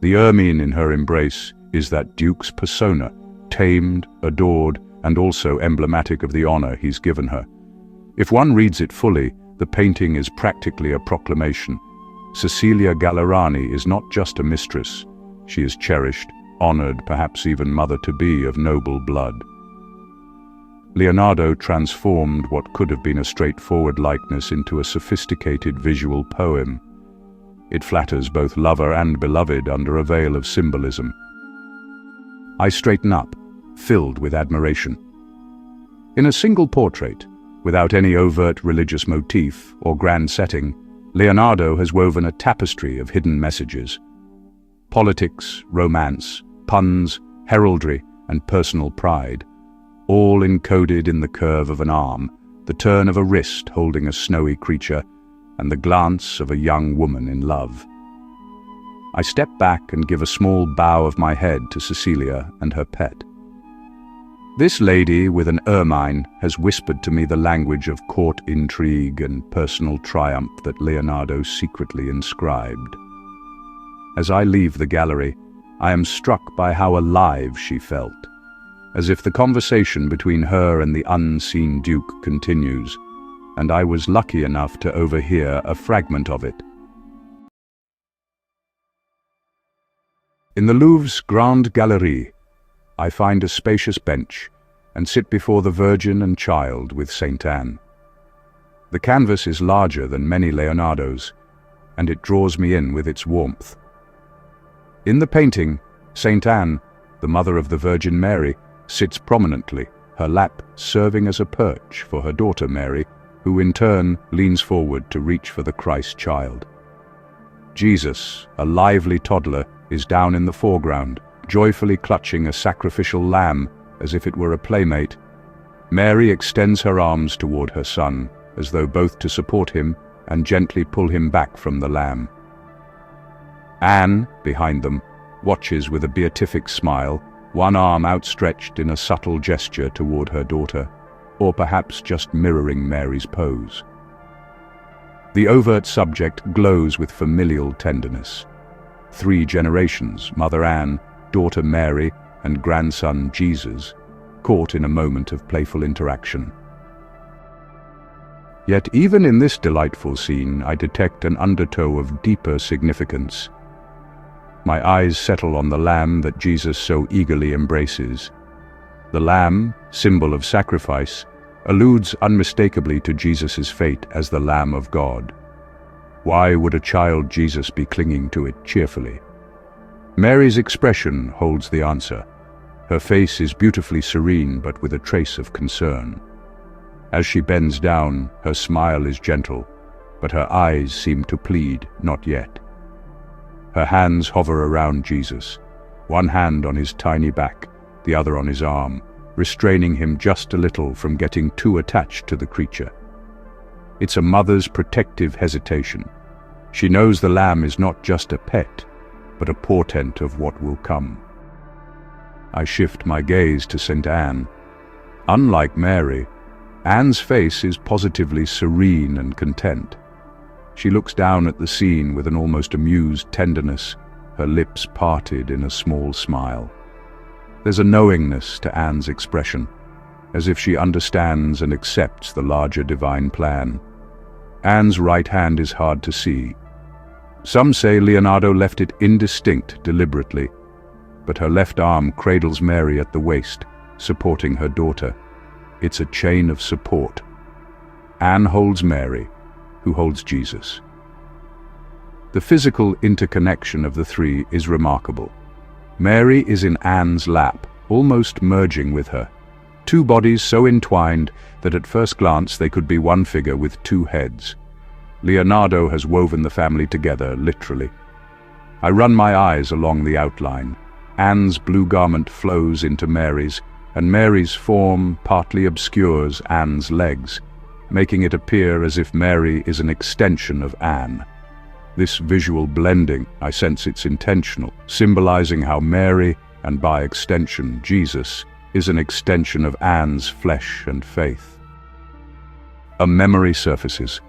The ermine in her embrace is that duke's persona, tamed, adored, and also emblematic of the honor he's given her. If one reads it fully, the painting is practically a proclamation. Cecilia Gallerani is not just a mistress. She is cherished, honored, perhaps even mother-to-be of noble blood. Leonardo transformed what could have been a straightforward likeness into a sophisticated visual poem. It flatters both lover and beloved under a veil of symbolism. I straighten up, filled with admiration. In a single portrait, without any overt religious motif or grand setting, Leonardo has woven a tapestry of hidden messages. Politics, romance, puns, heraldry, and personal pride, all encoded in the curve of an arm, the turn of a wrist holding a snowy creature, and the glance of a young woman in love. I step back and give a small bow of my head to Cecilia and her pet. This lady with an ermine has whispered to me the language of court intrigue and personal triumph that Leonardo secretly inscribed. As I leave the gallery, I am struck by how alive she felt, as if the conversation between her and the unseen Duke continues, and I was lucky enough to overhear a fragment of it. In the Louvre's Grande Galerie, I find a spacious bench and sit before the Virgin and Child with Saint Anne. The canvas is larger than many Leonardo's, and it draws me in with its warmth. In the painting, Saint Anne, the mother of the Virgin Mary, sits prominently, her lap serving as a perch for her daughter Mary, who in turn leans forward to reach for the Christ child. Jesus, a lively toddler, is down in the foreground, joyfully clutching a sacrificial lamb as if it were a playmate. Mary extends her arms toward her son, as though both to support him and gently pull him back from the lamb. Anne, behind them, watches with a beatific smile, one arm outstretched in a subtle gesture toward her daughter, or perhaps just mirroring Mary's pose. The overt subject glows with familial tenderness. 3 generations, Mother Anne, daughter Mary, and grandson Jesus, caught in a moment of playful interaction. Yet even in this delightful scene, I detect an undertow of deeper significance. My eyes settle on the lamb that Jesus so eagerly embraces. The lamb, symbol of sacrifice, alludes unmistakably to Jesus' fate as the Lamb of God. Why would a child Jesus be clinging to it cheerfully? Mary's expression holds the answer. Her face is beautifully serene, but with a trace of concern. As she bends down, her smile is gentle, but her eyes seem to plead, "Not yet." Her hands hover around Jesus, one hand on his tiny back, the other on his arm, restraining him just a little from getting too attached to the creature. It's a mother's protective hesitation. She knows the lamb is not just a pet, but a portent of what will come. I shift my gaze to St. Anne. Unlike Mary, Anne's face is positively serene and content. She looks down at the scene with an almost amused tenderness, her lips parted in a small smile. There's a knowingness to Anne's expression, as if she understands and accepts the larger divine plan. Anne's right hand is hard to see. Some say Leonardo left it indistinct deliberately, but her left arm cradles Mary at the waist, supporting her daughter. It's a chain of support. Anne holds Mary, who holds Jesus. The physical interconnection of the three is remarkable. Mary is in Anne's lap, almost merging with her. Two bodies so entwined that at first glance they could be one figure with two heads. Leonardo has woven the family together, literally. I run my eyes along the outline. Anne's blue garment flows into Mary's, and Mary's form partly obscures Anne's legs, making it appear as if Mary is an extension of Anne. This visual blending, I sense it's intentional, symbolizing how Mary, and by extension Jesus, is an extension of Anne's flesh and faith. A memory surfaces.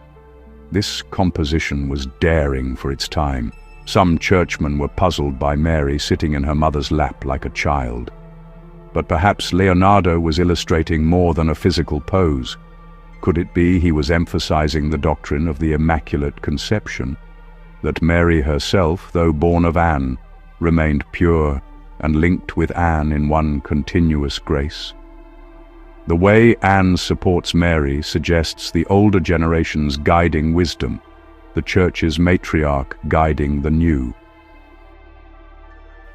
This composition was daring for its time. Some churchmen were puzzled by Mary sitting in her mother's lap like a child. But perhaps Leonardo was illustrating more than a physical pose. Could it be he was emphasizing the doctrine of the Immaculate Conception? That Mary herself, though born of Anne, remained pure and linked with Anne in one continuous grace? The way Anne supports Mary suggests the older generation's guiding wisdom, the Church's matriarch guiding the new.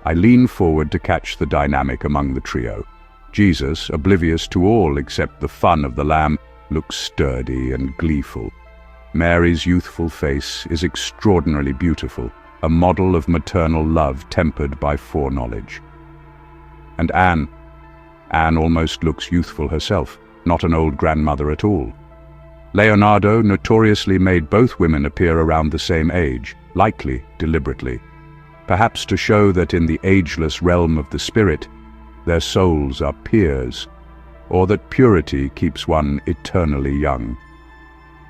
I lean forward to catch the dynamic among the trio. Jesus, oblivious to all except the fun of the lamb, looks sturdy and gleeful. Mary's youthful face is extraordinarily beautiful, a model of maternal love tempered by foreknowledge. And Anne almost looks youthful herself, not an old grandmother at all. Leonardo notoriously made both women appear around the same age, likely deliberately, perhaps to show that in the ageless realm of the spirit, their souls are peers, or that purity keeps one eternally young.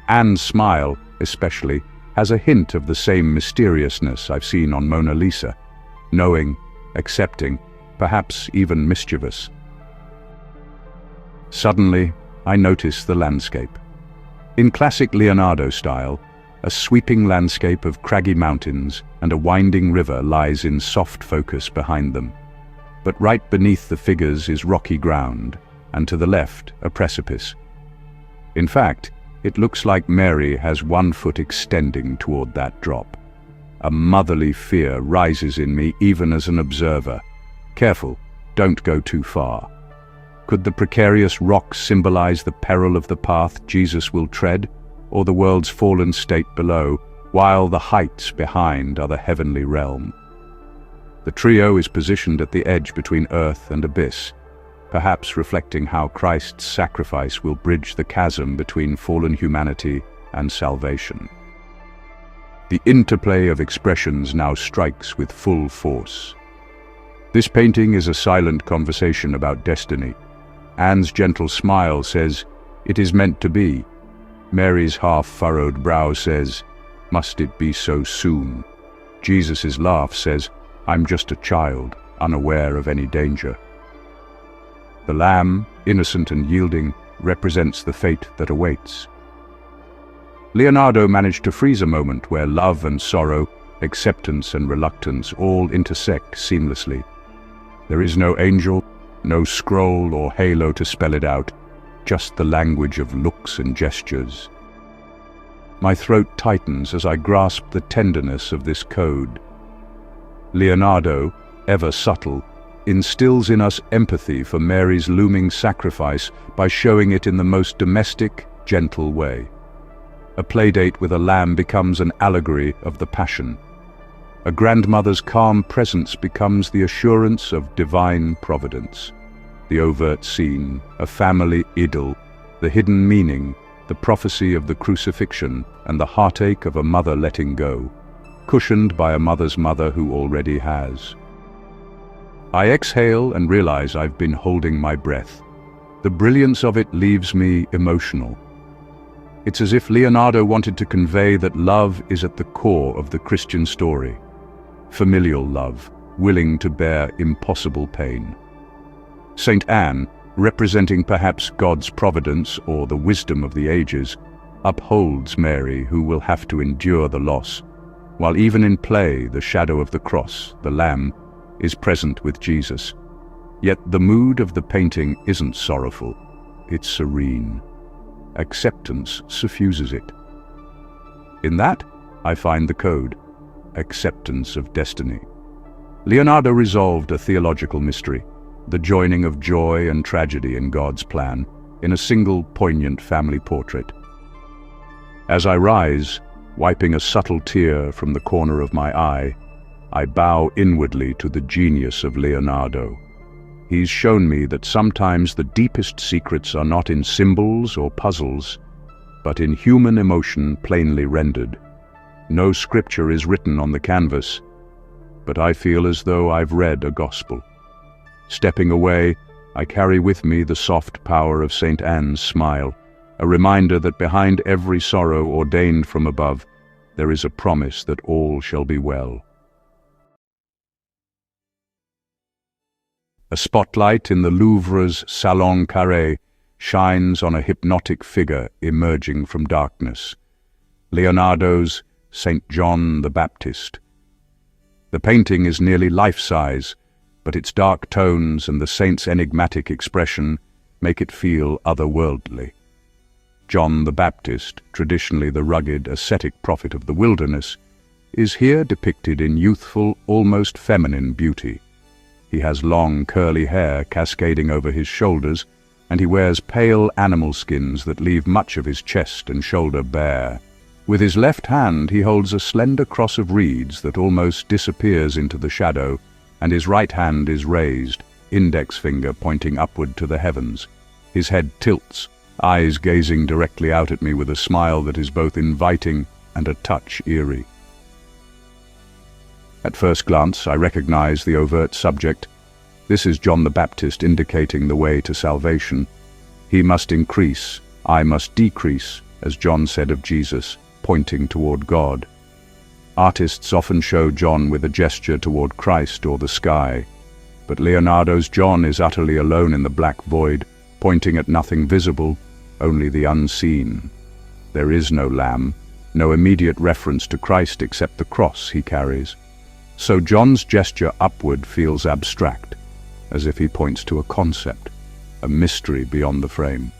Anne's smile, especially, has a hint of the same mysteriousness I've seen on Mona Lisa, knowing, accepting, perhaps even mischievous. Suddenly, I notice the landscape. In classic Leonardo style, a sweeping landscape of craggy mountains and a winding river lies in soft focus behind them. But right beneath the figures is rocky ground, and to the left, a precipice. In fact, it looks like Mary has one foot extending toward that drop. A motherly fear rises in me even as an observer. Careful, don't go too far. Could the precarious rocks symbolize the peril of the path Jesus will tread, or the world's fallen state below, while the heights behind are the heavenly realm? The trio is positioned at the edge between earth and abyss, perhaps reflecting how Christ's sacrifice will bridge the chasm between fallen humanity and salvation. The interplay of expressions now strikes with full force. This painting is a silent conversation about destiny. Anne's gentle smile says, "It is meant to be." Mary's half-furrowed brow says, "Must it be so soon?" Jesus' laugh says, "I'm just a child, unaware of any danger." The lamb, innocent and yielding, represents the fate that awaits. Leonardo managed to freeze a moment where love and sorrow, acceptance and reluctance all intersect seamlessly. There is no angel, no scroll or halo to spell it out, just the language of looks and gestures. My throat tightens as I grasp the tenderness of this code. Leonardo, ever subtle, instills in us empathy for Mary's looming sacrifice by showing it in the most domestic, gentle way. A playdate with a lamb becomes an allegory of the Passion. A grandmother's calm presence becomes the assurance of divine providence. The overt scene, a family idyll, the hidden meaning, the prophecy of the crucifixion, and the heartache of a mother letting go, cushioned by a mother's mother who already has. I exhale and realize I've been holding my breath. The brilliance of it leaves me emotional. It's as if Leonardo wanted to convey that love is at the core of the Christian story. Familial love, willing to bear impossible pain. Saint Anne, representing perhaps God's providence or the wisdom of the ages, upholds Mary, who will have to endure the loss, while even in play the shadow of the cross, the Lamb, is present with Jesus. Yet the mood of the painting isn't sorrowful, it's serene. Acceptance suffuses it. In that, I find the code, acceptance of destiny. Leonardo resolved a theological mystery, the joining of joy and tragedy in God's plan, in a single poignant family portrait. As I rise, wiping a subtle tear from the corner of my eye, I bow inwardly to the genius of Leonardo. He's shown me that sometimes the deepest secrets are not in symbols or puzzles, but in human emotion plainly rendered. No scripture is written on the canvas, but I feel as though I've read a gospel. Stepping away, I carry with me the soft power of St. Anne's smile, a reminder that behind every sorrow ordained from above, there is a promise that all shall be well. A spotlight in the Louvre's Salon Carré shines on a hypnotic figure emerging from darkness. Leonardo's St. John the Baptist. The painting is nearly life-size, but its dark tones and the saint's enigmatic expression make it feel otherworldly. John the Baptist, traditionally the rugged, ascetic prophet of the wilderness, is here depicted in youthful, almost feminine beauty. He has long, curly hair cascading over his shoulders, and he wears pale animal skins that leave much of his chest and shoulder bare. With his left hand he holds a slender cross of reeds that almost disappears into the shadow, and his right hand is raised, index finger pointing upward to the heavens. His head tilts, eyes gazing directly out at me with a smile that is both inviting and a touch eerie. At first glance, I recognize the overt subject. This is John the Baptist indicating the way to salvation. He must increase, I must decrease, as John said of Jesus, pointing toward God. Artists often show John with a gesture toward Christ or the sky, but Leonardo's John is utterly alone in the black void, pointing at nothing visible, only the unseen. There is no lamb, no immediate reference to Christ except the cross he carries. So John's gesture upward feels abstract, as if he points to a concept, a mystery beyond the frame.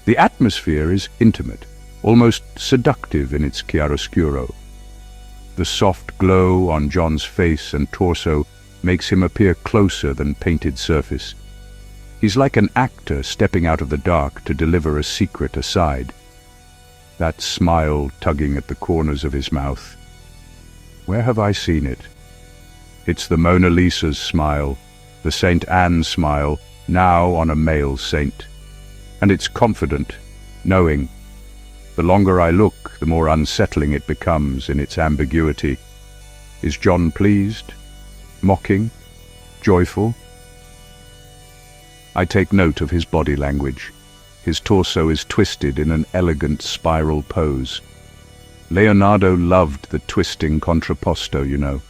The atmosphere is intimate, almost seductive in its chiaroscuro. The soft glow on John's face and torso makes him appear closer than painted surface. He's like an actor stepping out of the dark to deliver a secret aside. That smile tugging at the corners of his mouth. Where have I seen it? It's the Mona Lisa's smile, the St. Anne smile, now on a male saint. And it's confident, knowing. The longer I look, the more unsettling it becomes in its ambiguity. Is John pleased? Mocking? Joyful? I take note of his body language. His torso is twisted in an elegant spiral pose. Leonardo loved the twisting contrapposto, you know.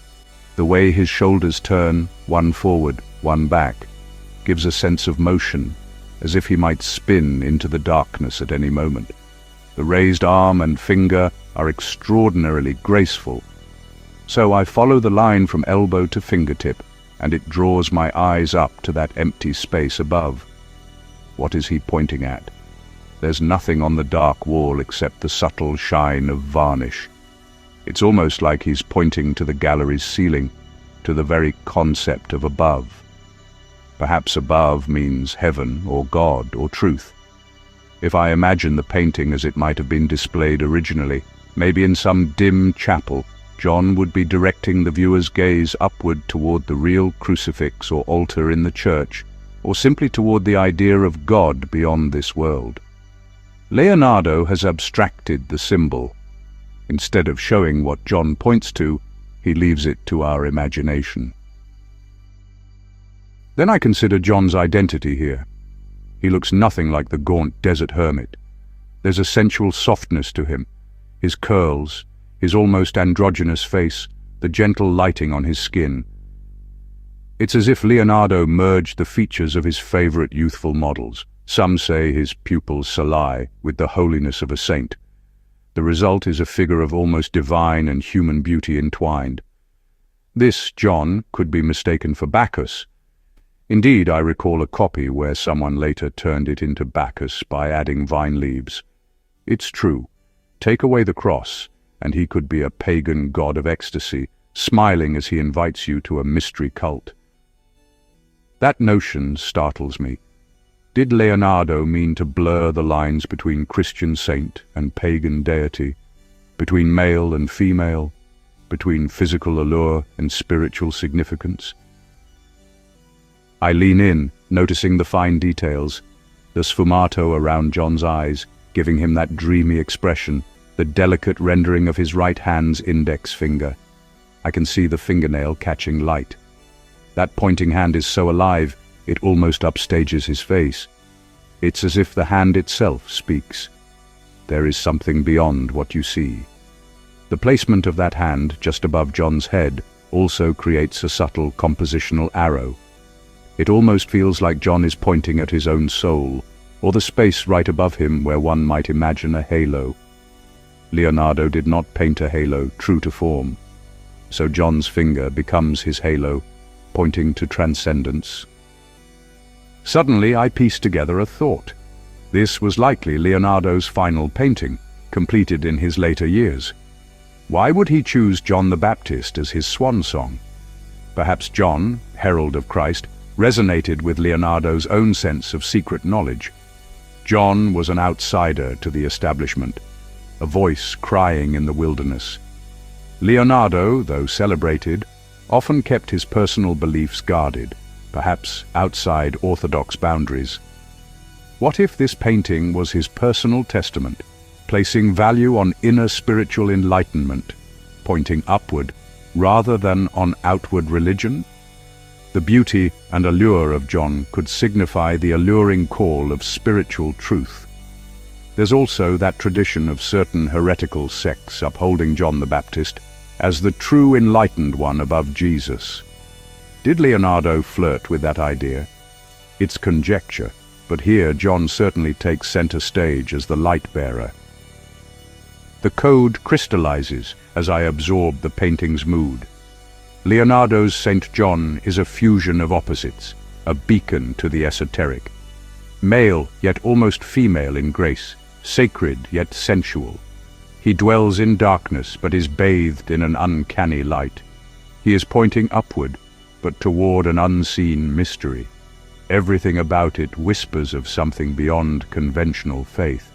The way his shoulders turn, one forward, one back, gives a sense of motion, as if he might spin into the darkness at any moment. The raised arm and finger are extraordinarily graceful. So I follow the line from elbow to fingertip, and it draws my eyes up to that empty space above. What is he pointing at? There's nothing on the dark wall except the subtle shine of varnish. It's almost like he's pointing to the gallery's ceiling, to the very concept of above. Perhaps above means heaven or God or truth. If I imagine the painting as it might have been displayed originally, maybe in some dim chapel, John would be directing the viewer's gaze upward toward the real crucifix or altar in the church, or simply toward the idea of God beyond this world. Leonardo has abstracted the symbol. Instead of showing what John points to, he leaves it to our imagination. Then I consider John's identity here. He looks nothing like the gaunt desert hermit. There's a sensual softness to him. His curls, his almost androgynous face, the gentle lighting on his skin. It's as if Leonardo merged the features of his favorite youthful models. Some say his pupils Salai, with the holiness of a saint. The result is a figure of almost divine and human beauty entwined. This John could be mistaken for Bacchus. Indeed, I recall a copy where someone later turned it into Bacchus by adding vine leaves. It's true. Take away the cross, and he could be a pagan god of ecstasy, smiling as he invites you to a mystery cult. That notion startles me. Did Leonardo mean to blur the lines between Christian saint and pagan deity, between male and female, between physical allure and spiritual significance? I lean in, noticing the fine details, the sfumato around John's eyes, giving him that dreamy expression, the delicate rendering of his right hand's index finger. I can see the fingernail catching light. That pointing hand is so alive, it almost upstages his face. It's as if the hand itself speaks. There is something beyond what you see. The placement of that hand just above John's head also creates a subtle compositional arrow. It almost feels like John is pointing at his own soul, or the space right above him where one might imagine a halo. Leonardo did not paint a halo true to form, so John's finger becomes his halo, pointing to transcendence. Suddenly I pieced together a thought. This was likely Leonardo's final painting, completed in his later years. Why would he choose John the Baptist as his swan song? Perhaps John, herald of Christ, resonated with Leonardo's own sense of secret knowledge. John was an outsider to the establishment, a voice crying in the wilderness. Leonardo, though celebrated, often kept his personal beliefs guarded, perhaps outside orthodox boundaries. What if this painting was his personal testament, placing value on inner spiritual enlightenment, pointing upward rather than on outward religion? The beauty and allure of John could signify the alluring call of spiritual truth. There's also that tradition of certain heretical sects upholding John the Baptist as the true enlightened one above Jesus. Did Leonardo flirt with that idea? It's conjecture, but here John certainly takes center stage as the light-bearer. The code crystallizes as I absorb the painting's mood. Leonardo's St. John is a fusion of opposites, a beacon to the esoteric. Male, yet almost female in grace, sacred yet sensual. He dwells in darkness, but is bathed in an uncanny light. He is pointing upward, but toward an unseen mystery. Everything about it whispers of something beyond conventional faith,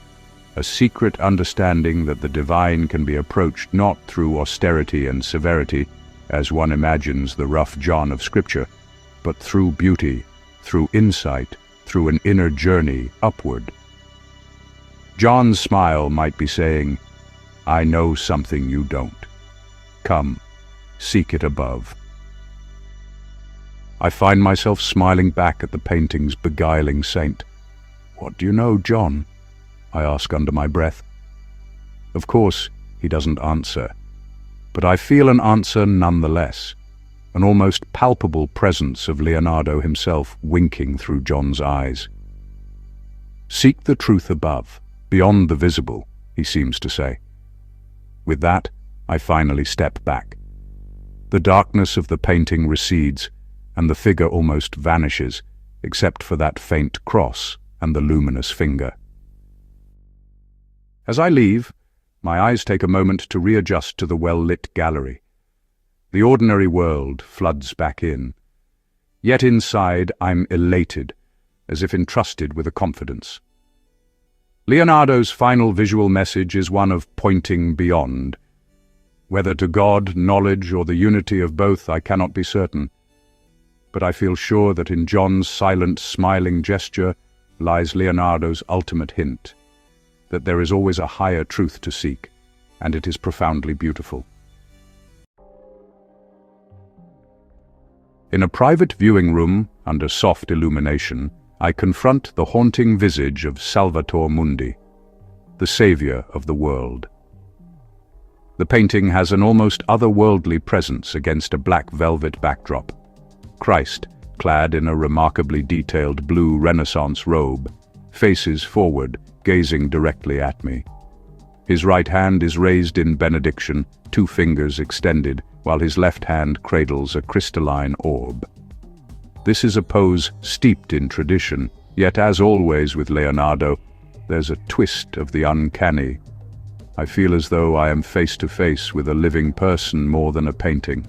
a secret understanding that the divine can be approached not through austerity and severity, as one imagines the rough John of Scripture, but through beauty, through insight, through an inner journey upward. John's smile might be saying, "I know something you don't. Come, seek it above." I find myself smiling back at the painting's beguiling saint. "What do you know, John?" I ask under my breath. Of course, he doesn't answer. But I feel an answer nonetheless, an almost palpable presence of Leonardo himself winking through John's eyes. "Seek the truth above, beyond the visible," he seems to say. With that, I finally step back. The darkness of the painting recedes, and the figure almost vanishes, except for that faint cross and the luminous finger. As I leave, my eyes take a moment to readjust to the well-lit gallery. The ordinary world floods back in. Yet inside, I'm elated, as if entrusted with a confidence. Leonardo's final visual message is one of pointing beyond. Whether to God, knowledge, or the unity of both, I cannot be certain. But I feel sure that in John's silent, smiling gesture lies Leonardo's ultimate hint, that there is always a higher truth to seek, and it is profoundly beautiful. In a private viewing room, under soft illumination, I confront the haunting visage of Salvator Mundi, the savior of the world. The painting has an almost otherworldly presence against a black velvet backdrop. Christ, clad in a remarkably detailed blue Renaissance robe, faces forward, gazing directly at me. His right hand is raised in benediction, 2 fingers extended, while his left hand cradles a crystalline orb. This is a pose steeped in tradition, yet as always with Leonardo, there's a twist of the uncanny. I feel as though I am face to face with a living person more than a painting.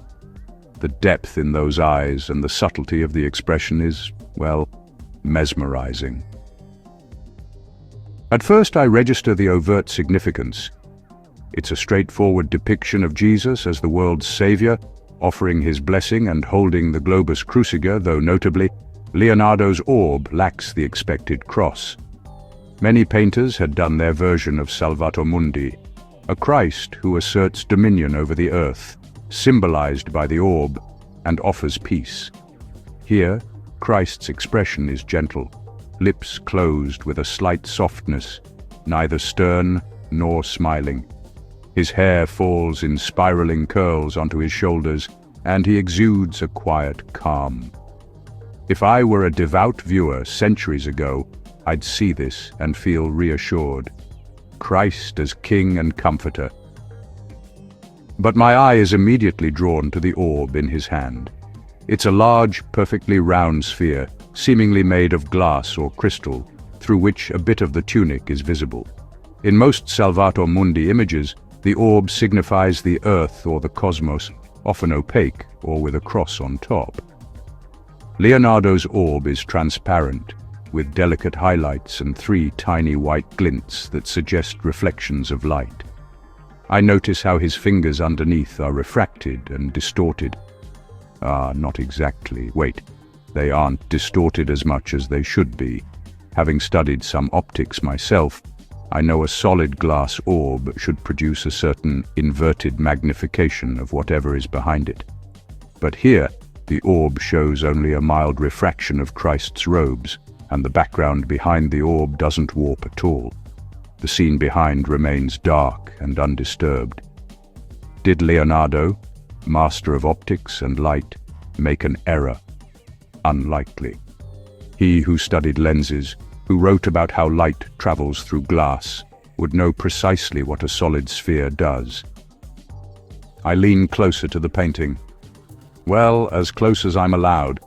The depth in those eyes and the subtlety of the expression is, well, mesmerizing. At first I register the overt significance. It's a straightforward depiction of Jesus as the world's savior, offering his blessing and holding the globus cruciger, though notably, Leonardo's orb lacks the expected cross. Many painters had done their version of Salvator Mundi, a Christ who asserts dominion over the earth, symbolized by the orb, and offers peace. Here, Christ's expression is gentle, lips closed with a slight softness, neither stern nor smiling. His hair falls in spiraling curls onto his shoulders, and he exudes a quiet calm. If I were a devout viewer centuries ago, I'd see this and feel reassured. Christ as King and Comforter. But my eye is immediately drawn to the orb in his hand. It's a large, perfectly round sphere, seemingly made of glass or crystal, through which a bit of the tunic is visible. In most Salvator Mundi images, the orb signifies the earth or the cosmos, often opaque or with a cross on top. Leonardo's orb is transparent, with delicate highlights and 3 tiny white glints that suggest reflections of light. I notice how his fingers underneath are refracted and distorted. Not exactly. Wait, they aren't distorted as much as they should be. Having studied some optics myself, I know a solid glass orb should produce a certain inverted magnification of whatever is behind it. But here, the orb shows only a mild refraction of Christ's robes, and the background behind the orb doesn't warp at all. The scene behind remains dark and undisturbed. Did Leonardo, master of optics and light, make an error? Unlikely. He who studied lenses, who wrote about how light travels through glass, would know precisely what a solid sphere does. I lean closer to the painting. Well, as close as I'm allowed.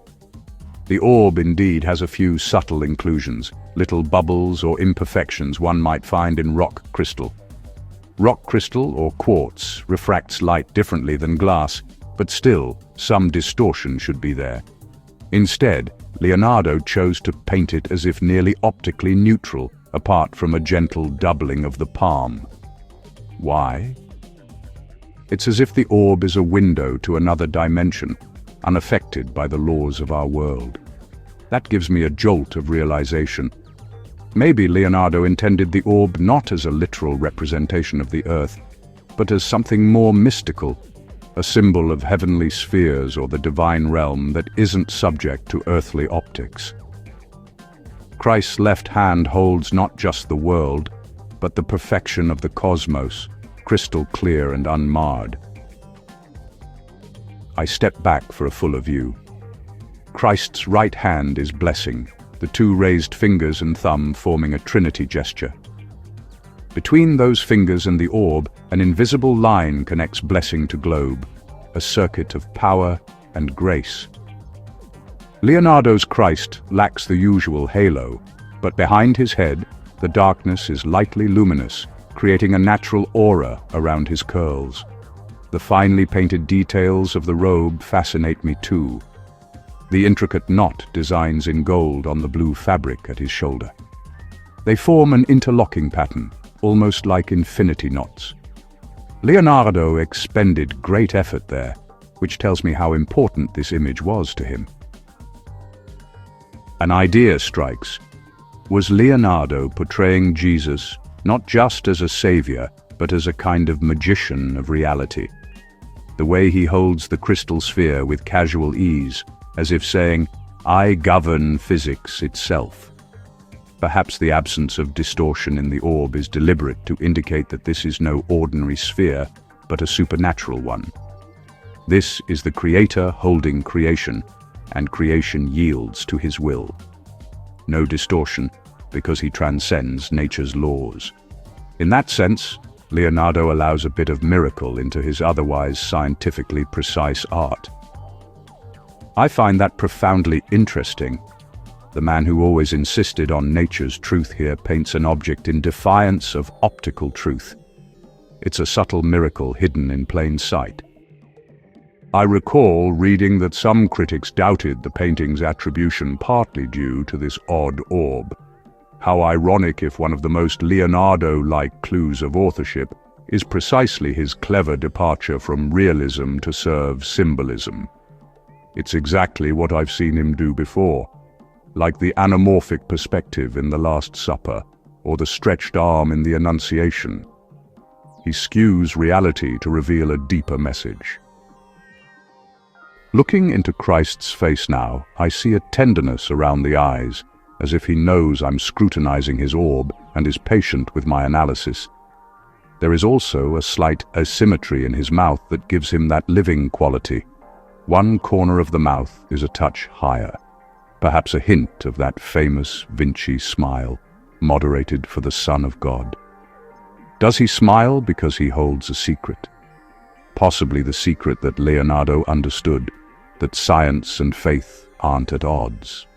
The orb indeed has a few subtle inclusions, little bubbles or imperfections one might find in rock crystal. Rock crystal, or quartz, refracts light differently than glass, but still, some distortion should be there. Instead, Leonardo chose to paint it as if nearly optically neutral, apart from a gentle doubling of the palm. Why? It's as if the orb is a window to another dimension, unaffected by the laws of our world. That gives me a jolt of realization. Maybe Leonardo intended the orb not as a literal representation of the earth, but as something more mystical, a symbol of heavenly spheres or the divine realm that isn't subject to earthly optics. Christ's left hand holds not just the world, but the perfection of the cosmos, crystal clear and unmarred. I step back for a fuller view. Christ's right hand is blessing, the 2 raised fingers and thumb forming a trinity gesture. Between those fingers and the orb, an invisible line connects blessing to globe, a circuit of power and grace. Leonardo's Christ lacks the usual halo, but behind his head, the darkness is lightly luminous, creating a natural aura around his curls. The finely painted details of the robe fascinate me too. The intricate knot designs in gold on the blue fabric at his shoulder. They form an interlocking pattern, almost like infinity knots. Leonardo expended great effort there, which tells me how important this image was to him. An idea strikes. Was Leonardo portraying Jesus not just as a savior, but as a kind of magician of reality? The way he holds the crystal sphere with casual ease, as if saying, "I govern physics itself." Perhaps the absence of distortion in the orb is deliberate to indicate that this is no ordinary sphere, but a supernatural one. This is the Creator holding creation, and creation yields to his will. No distortion, because he transcends nature's laws. In that sense, Leonardo allows a bit of miracle into his otherwise scientifically precise art. I find that profoundly interesting. The man who always insisted on nature's truth here paints an object in defiance of optical truth. It's a subtle miracle hidden in plain sight. I recall reading that some critics doubted the painting's attribution partly due to this odd orb. How ironic if one of the most Leonardo-like clues of authorship is precisely his clever departure from realism to serve symbolism. It's exactly what I've seen him do before, like the anamorphic perspective in the Last Supper or the stretched arm in the Annunciation. He skews reality to reveal a deeper message. Looking into Christ's face now, I see a tenderness around the eyes, as if he knows I'm scrutinizing his orb and is patient with my analysis. There is also a slight asymmetry in his mouth that gives him that living quality. One corner of the mouth is a touch higher, perhaps a hint of that famous Vinci smile, moderated for the Son of God. Does he smile because he holds a secret? Possibly the secret that Leonardo understood, that science and faith aren't at odds.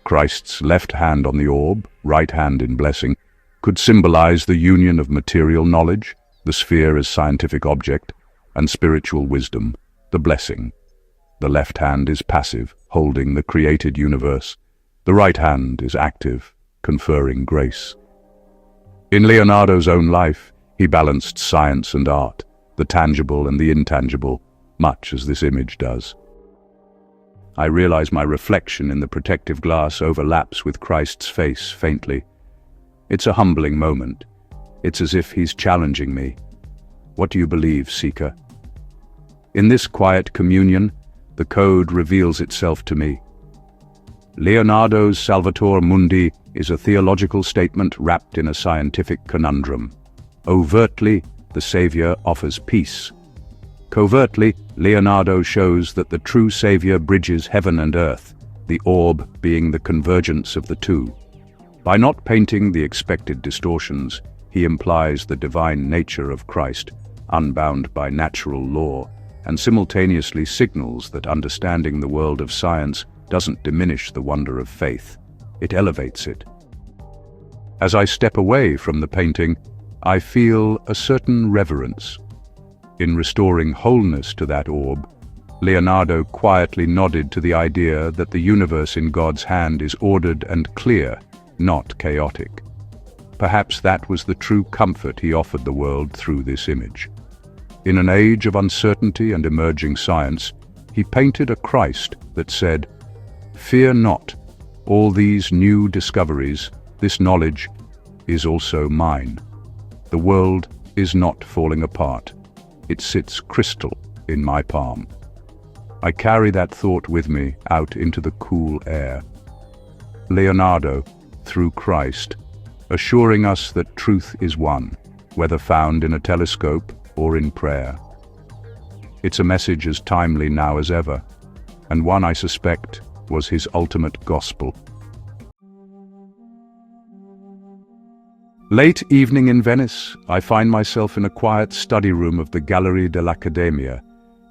Christ's left hand on the orb, right hand in blessing, could symbolize the union of material knowledge, the sphere as scientific object, and spiritual wisdom, the blessing. The left hand is passive, holding the created universe. The right hand is active, conferring grace. In Leonardo's own life, he balanced science and art, the tangible and the intangible, much as this image does. I realize my reflection in the protective glass overlaps with Christ's face faintly. It's a humbling moment. It's as if he's challenging me. What do you believe, seeker? In this quiet communion, the code reveals itself to me. Leonardo's Salvator Mundi is a theological statement wrapped in a scientific conundrum. Overtly, the Savior offers peace. Covertly, Leonardo shows that the true Savior bridges heaven and earth, the orb being the convergence of the two. By not painting the expected distortions, he implies the divine nature of Christ, unbound by natural law, and simultaneously signals that understanding the world of science doesn't diminish the wonder of faith, it elevates it. As I step away from the painting, I feel a certain reverence. In restoring wholeness to that orb, Leonardo quietly nodded to the idea that the universe in God's hand is ordered and clear, not chaotic. Perhaps that was the true comfort he offered the world through this image. In an age of uncertainty and emerging science, he painted a Christ that said, "Fear not, all these new discoveries, this knowledge, is also mine. The world is not falling apart. It sits crystal in my palm." I carry that thought with me out into the cool air. Leonardo, through Christ, assuring us that truth is one, whether found in a telescope or in prayer. It's a message as timely now as ever, and one I suspect was his ultimate gospel. Late evening in Venice, I find myself in a quiet study room of the Gallery dell'Accademia,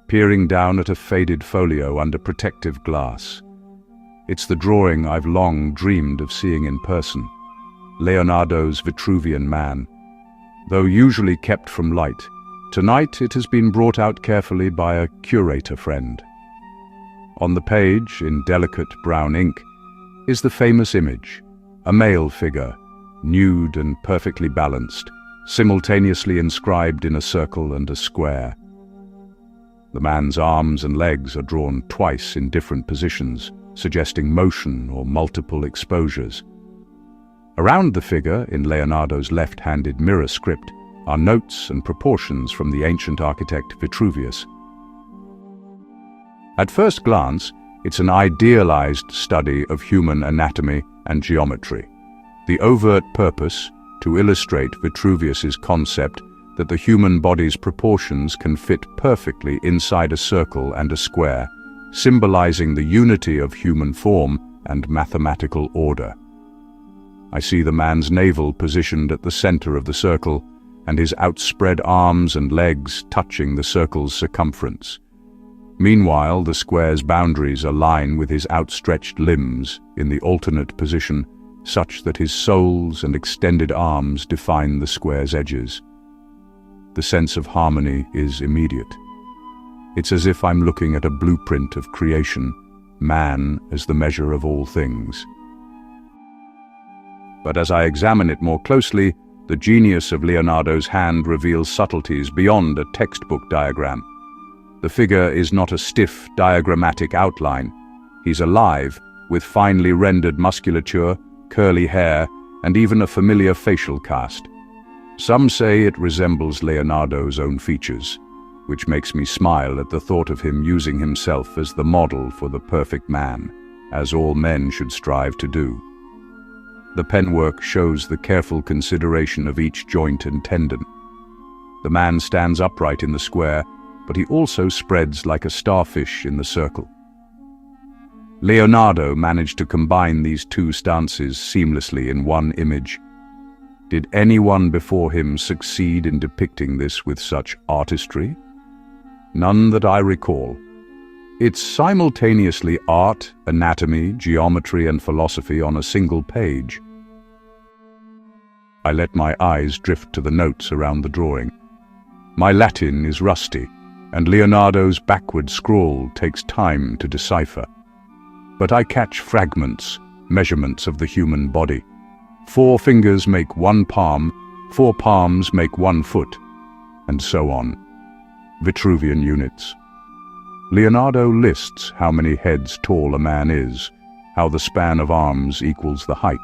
peering down at a faded folio under protective glass. It's the drawing I've long dreamed of seeing in person, Leonardo's Vitruvian Man. Though usually kept from light, tonight it has been brought out carefully by a curator friend. On the page, in delicate brown ink, is the famous image, a male figure, nude and perfectly balanced, simultaneously inscribed in a circle and a square. The man's arms and legs are drawn twice in different positions, suggesting motion or multiple exposures. Around the figure, in Leonardo's left-handed mirror script, are notes and proportions from the ancient architect Vitruvius. At first glance, it's an idealized study of human anatomy and geometry. The overt purpose, to illustrate Vitruvius's concept that the human body's proportions can fit perfectly inside a circle and a square, symbolizing the unity of human form and mathematical order. I see the man's navel positioned at the center of the circle, and his outspread arms and legs touching the circle's circumference. Meanwhile, the square's boundaries align with his outstretched limbs in the alternate position, such that his soles and extended arms define the square's edges. The sense of harmony is immediate. It's as if I'm looking at a blueprint of creation, man as the measure of all things. But as I examine it more closely, the genius of Leonardo's hand reveals subtleties beyond a textbook diagram. The figure is not a stiff, diagrammatic outline. He's alive, with finely rendered musculature, curly hair, and even a familiar facial cast. Some say it resembles Leonardo's own features, which makes me smile at the thought of him using himself as the model for the perfect man, as all men should strive to do. The penwork shows the careful consideration of each joint and tendon. The man stands upright in the square, but he also spreads like a starfish in the circle. Leonardo managed to combine these two stances seamlessly in one image. Did anyone before him succeed in depicting this with such artistry? None that I recall. It's simultaneously art, anatomy, geometry, and philosophy on a single page. I let my eyes drift to the notes around the drawing. My Latin is rusty, and Leonardo's backward scrawl takes time to decipher. But I catch fragments, measurements of the human body. 4 fingers make 1 palm, 4 palms make 1 foot, and so on. Vitruvian units. Leonardo lists how many heads tall a man is, how the span of arms equals the height.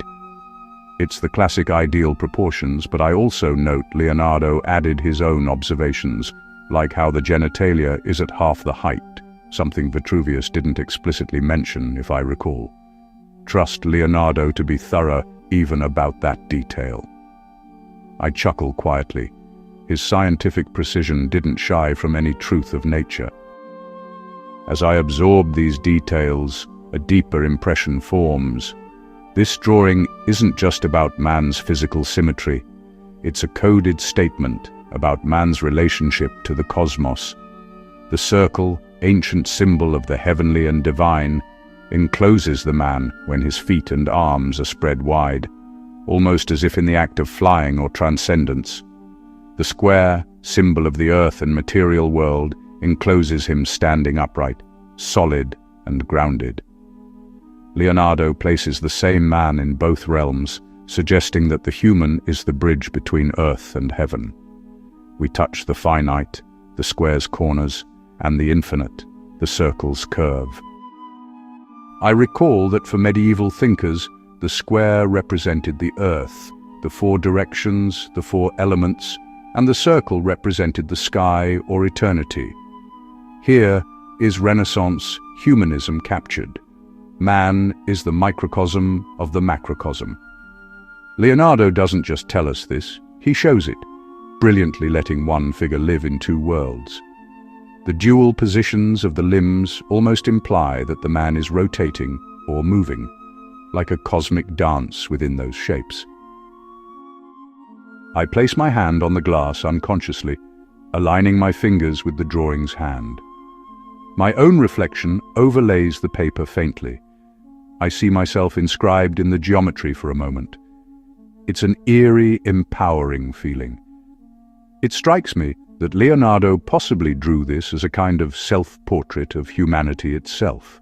It's the classic ideal proportions, but I also note Leonardo added his own observations, like how the genitalia is at half the height, something Vitruvius didn't explicitly mention, if I recall. Trust Leonardo to be thorough even about that detail. I chuckle quietly. His scientific precision didn't shy from any truth of nature. As I absorb these details, a deeper impression forms. This drawing isn't just about man's physical symmetry. It's a coded statement about man's relationship to the cosmos. The circle, ancient symbol of the heavenly and divine, encloses the man when his feet and arms are spread wide, almost as if in the act of flying or transcendence. The square, symbol of the earth and material world, encloses him standing upright, solid and grounded. Leonardo places the same man in both realms, suggesting that the human is the bridge between earth and heaven. We touch the finite, the square's corners, and the infinite, the circle's curve. I recall that for medieval thinkers, the square represented the earth, the 4 directions, the 4 elements, and the circle represented the sky or eternity. Here is Renaissance humanism captured. Man is the microcosm of the macrocosm. Leonardo doesn't just tell us this, he shows it, brilliantly letting one figure live in 2 worlds. The dual positions of the limbs almost imply that the man is rotating or moving, like a cosmic dance within those shapes. I place my hand on the glass unconsciously, aligning my fingers with the drawing's hand. My own reflection overlays the paper faintly. I see myself inscribed in the geometry for a moment. It's an eerie, empowering feeling. It strikes me that Leonardo possibly drew this as a kind of self-portrait of humanity itself,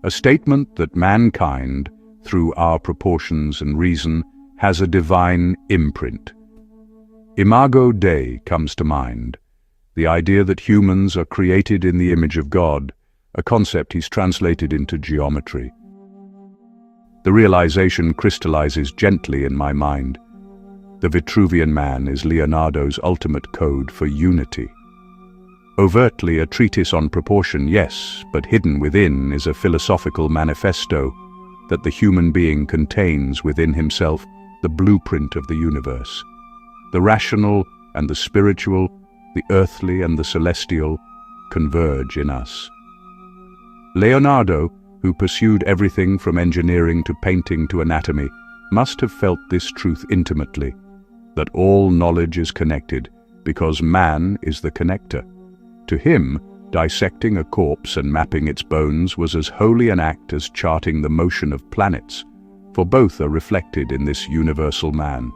a statement that mankind, through our proportions and reason, has a divine imprint. Imago Dei comes to mind, the idea that humans are created in the image of God, a concept he's translated into geometry. The realization crystallizes gently in my mind. The Vitruvian Man is Leonardo's ultimate code for unity. Overtly a treatise on proportion, yes, but hidden within is a philosophical manifesto that the human being contains within himself the blueprint of the universe. The rational and the spiritual, the earthly and the celestial, converge in us. Leonardo, who pursued everything from engineering to painting to anatomy, must have felt this truth intimately, that all knowledge is connected because man is the connector. To him, dissecting a corpse and mapping its bones was as holy an act as charting the motion of planets, for both are reflected in this universal man.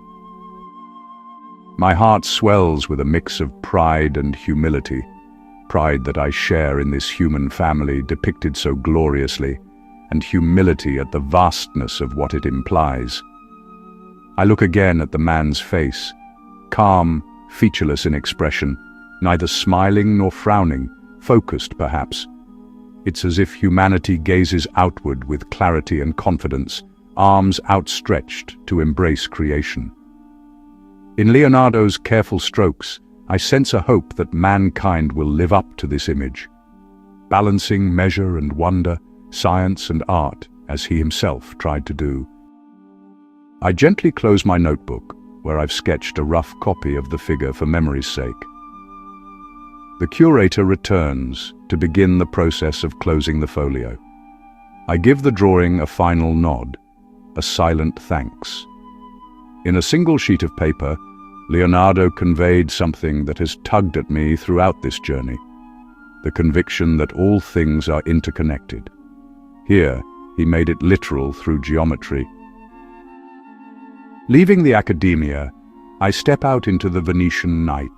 My heart swells with a mix of pride and humility, pride that I share in this human family depicted so gloriously, and humility at the vastness of what it implies. I look again at the man's face, calm, featureless in expression, neither smiling nor frowning, focused perhaps. It's as if humanity gazes outward with clarity and confidence, arms outstretched to embrace creation. In Leonardo's careful strokes, I sense a hope that mankind will live up to this image, balancing measure and wonder, science and art, as he himself tried to do. I gently close my notebook, where I've sketched a rough copy of the figure for memory's sake. The curator returns to begin the process of closing the folio. I give the drawing a final nod, a silent thanks. In a single sheet of paper, Leonardo conveyed something that has tugged at me throughout this journey, the conviction that all things are interconnected. Here, he made it literal through geometry. Leaving the academia, I step out into the Venetian night.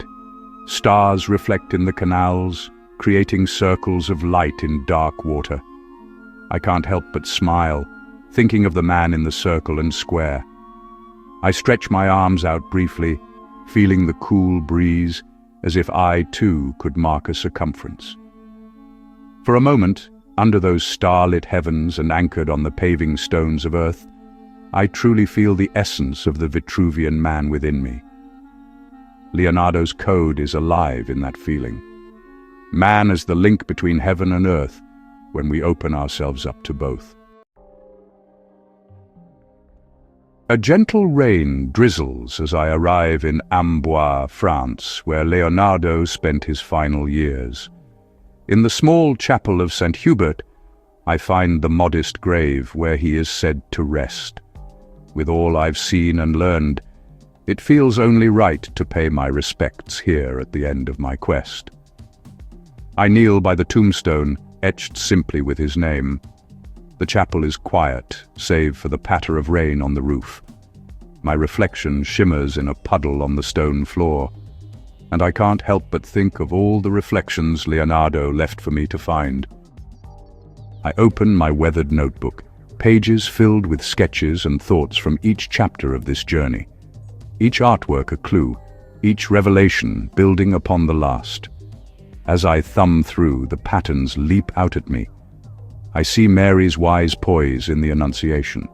Stars reflect in the canals, creating circles of light in dark water. I can't help but smile, thinking of the man in the circle and square. I stretch my arms out briefly, feeling the cool breeze, as if I too could mark a circumference. For a moment, under those starlit heavens and anchored on the paving stones of earth, I truly feel the essence of the Vitruvian man within me. Leonardo's code is alive in that feeling. Man is the link between heaven and earth when we open ourselves up to both. A gentle rain drizzles as I arrive in Amboise, France, where Leonardo spent his final years. In the small chapel of St. Hubert, I find the modest grave where he is said to rest. With all I've seen and learned, it feels only right to pay my respects here at the end of my quest. I kneel by the tombstone, etched simply with his name. The chapel is quiet, save for the patter of rain on the roof. My reflection shimmers in a puddle on the stone floor, and I can't help but think of all the reflections Leonardo left for me to find. I open my weathered notebook, pages filled with sketches and thoughts from each chapter of this journey. Each artwork a clue, each revelation building upon the last. As I thumb through, the patterns leap out at me. I see Mary's wise poise in the Annunciation,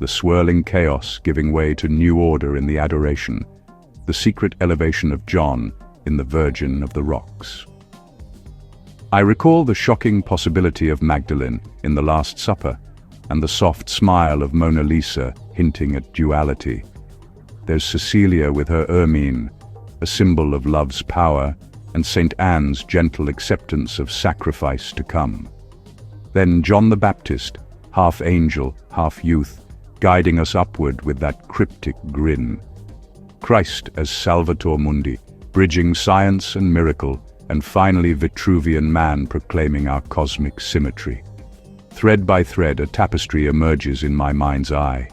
the swirling chaos giving way to new order in the Adoration, the secret elevation of John in the Virgin of the Rocks. I recall the shocking possibility of Magdalene in the Last Supper, and the soft smile of Mona Lisa hinting at duality. There's Cecilia with her ermine, a symbol of love's power, and St. Anne's gentle acceptance of sacrifice to come. Then John the Baptist, half angel, half youth, guiding us upward with that cryptic grin. Christ as Salvator Mundi, bridging science and miracle, and finally Vitruvian man proclaiming our cosmic symmetry. Thread by thread, a tapestry emerges in my mind's eye.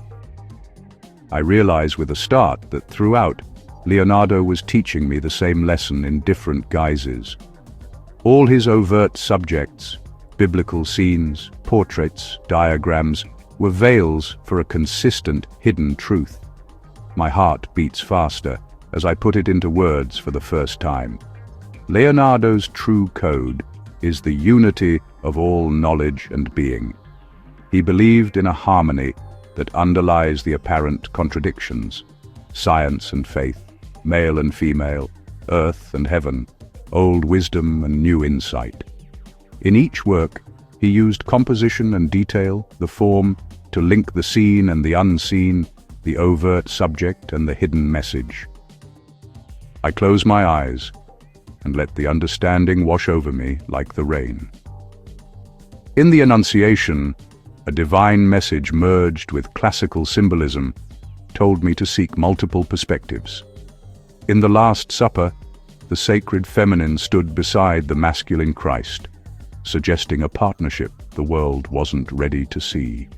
I realize with a start that throughout, Leonardo was teaching me the same lesson in different guises. All his overt subjects, biblical scenes, portraits, diagrams, were veils for a consistent, hidden truth. My heart beats faster as I put it into words for the first time. Leonardo's true code is the unity of all knowledge and being. He believed in a harmony that underlies the apparent contradictions: science and faith, male and female, earth and heaven, old wisdom and new insight. In each work, he used composition and detail, the form, to link the seen and the unseen, the overt subject and the hidden message. I close my eyes and let the understanding wash over me like the rain. In the Annunciation, a divine message merged with classical symbolism told me to seek multiple perspectives. In the Last Supper, the sacred feminine stood beside the masculine Christ, suggesting a partnership the world wasn't ready to see.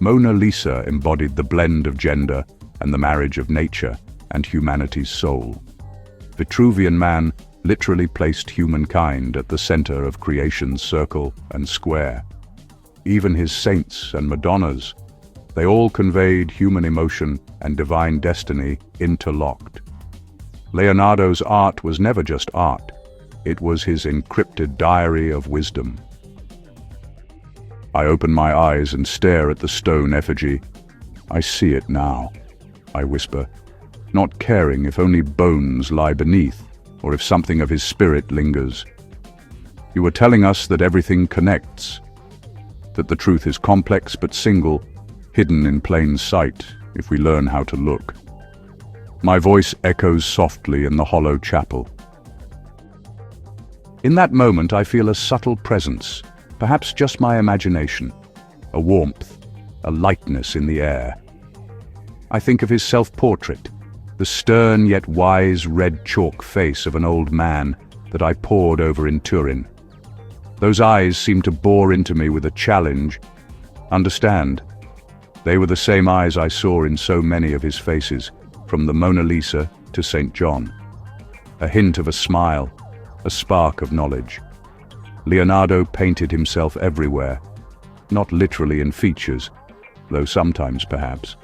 Mona Lisa embodied the blend of gender and the marriage of nature and humanity's soul. Vitruvian man literally placed humankind at the center of creation's circle and square. Even his saints and Madonnas, they all conveyed human emotion and divine destiny interlocked. Leonardo's art was never just art, it was his encrypted diary of wisdom. I open my eyes and stare at the stone effigy. I see it now, I whisper, not caring if only bones lie beneath, or if something of his spirit lingers. You were telling us that everything connects, that the truth is complex but single, hidden in plain sight if we learn how to look. My voice echoes softly in the hollow chapel. In that moment I feel a subtle presence, perhaps just my imagination, a warmth, a lightness in the air. I think of his self-portrait, the stern yet wise red chalk face of an old man that I pored over in Turin. Those eyes seemed to bore into me with a challenge. Understand, they were the same eyes I saw in so many of his faces, from the Mona Lisa to St. John. A hint of a smile, a spark of knowledge. Leonardo painted himself everywhere, not literally in features, though sometimes perhaps,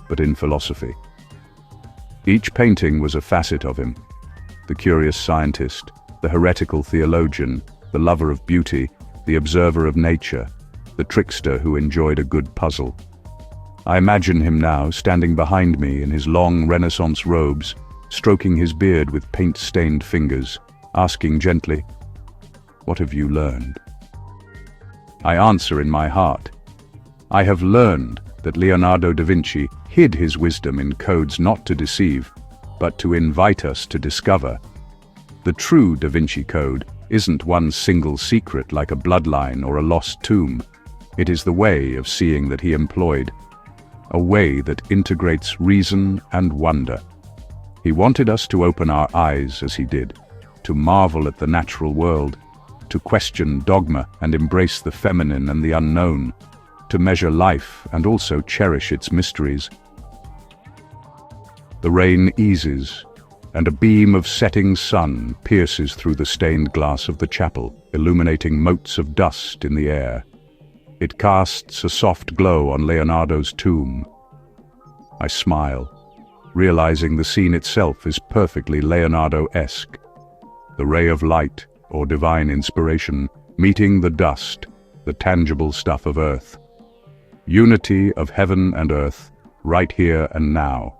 but in philosophy. Each painting was a facet of him: the curious scientist, the heretical theologian, the lover of beauty, the observer of nature, the trickster who enjoyed a good puzzle. I imagine him now, standing behind me in his long Renaissance robes, stroking his beard with paint-stained fingers, asking gently, "What have you learned?" I answer in my heart, I have learned that Leonardo da Vinci hid his wisdom in codes not to deceive, but to invite us to discover. The true Da Vinci Code isn't one single secret like a bloodline or a lost tomb. It is the way of seeing that he employed, a way that integrates reason and wonder. He wanted us to open our eyes as he did, to marvel at the natural world, to question dogma and embrace the feminine and the unknown, to measure life and also cherish its mysteries. The rain eases, and a beam of setting sun pierces through the stained glass of the chapel, illuminating motes of dust in the air. It casts a soft glow on Leonardo's tomb. I smile, realizing the scene itself is perfectly Leonardo-esque. The ray of light, or divine inspiration, meeting the dust, the tangible stuff of earth. Unity of heaven and earth, right here and now.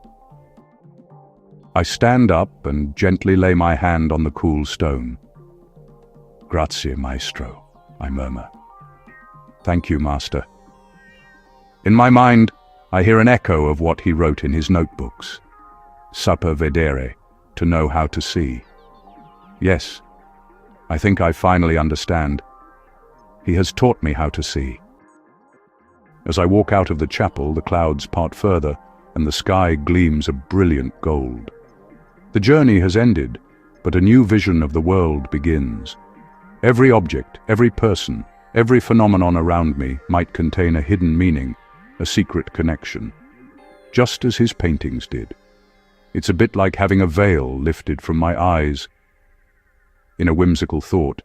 I stand up and gently lay my hand on the cool stone. "Grazie, maestro," I murmur. "Thank you, master." In my mind, I hear an echo of what he wrote in his notebooks. Saper vedere, to know how to see. Yes, I think I finally understand. He has taught me how to see. As I walk out of the chapel, the clouds part further, and the sky gleams a brilliant gold. The journey has ended, but a new vision of the world begins. Every object, every person, every phenomenon around me might contain a hidden meaning, a secret connection, just as his paintings did. It's a bit like having a veil lifted from my eyes. In a whimsical thought,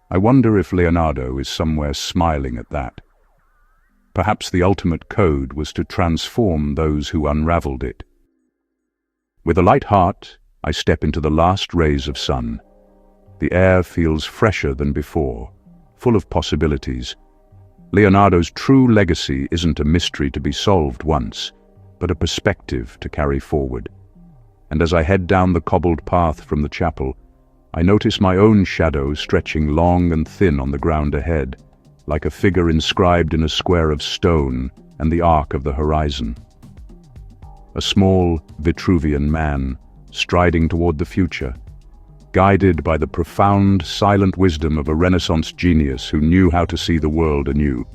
I wonder if Leonardo is somewhere smiling at that. Perhaps the ultimate code was to transform those who unraveled it. With a light heart, I step into the last rays of sun. The air feels fresher than before, full of possibilities. Leonardo's true legacy isn't a mystery to be solved once, but a perspective to carry forward. And as I head down the cobbled path from the chapel, I notice my own shadow stretching long and thin on the ground ahead, like a figure inscribed in a square of stone and the arc of the horizon. A small Vitruvian man, striding toward the future, guided by the profound, silent wisdom of a Renaissance genius who knew how to see the world anew.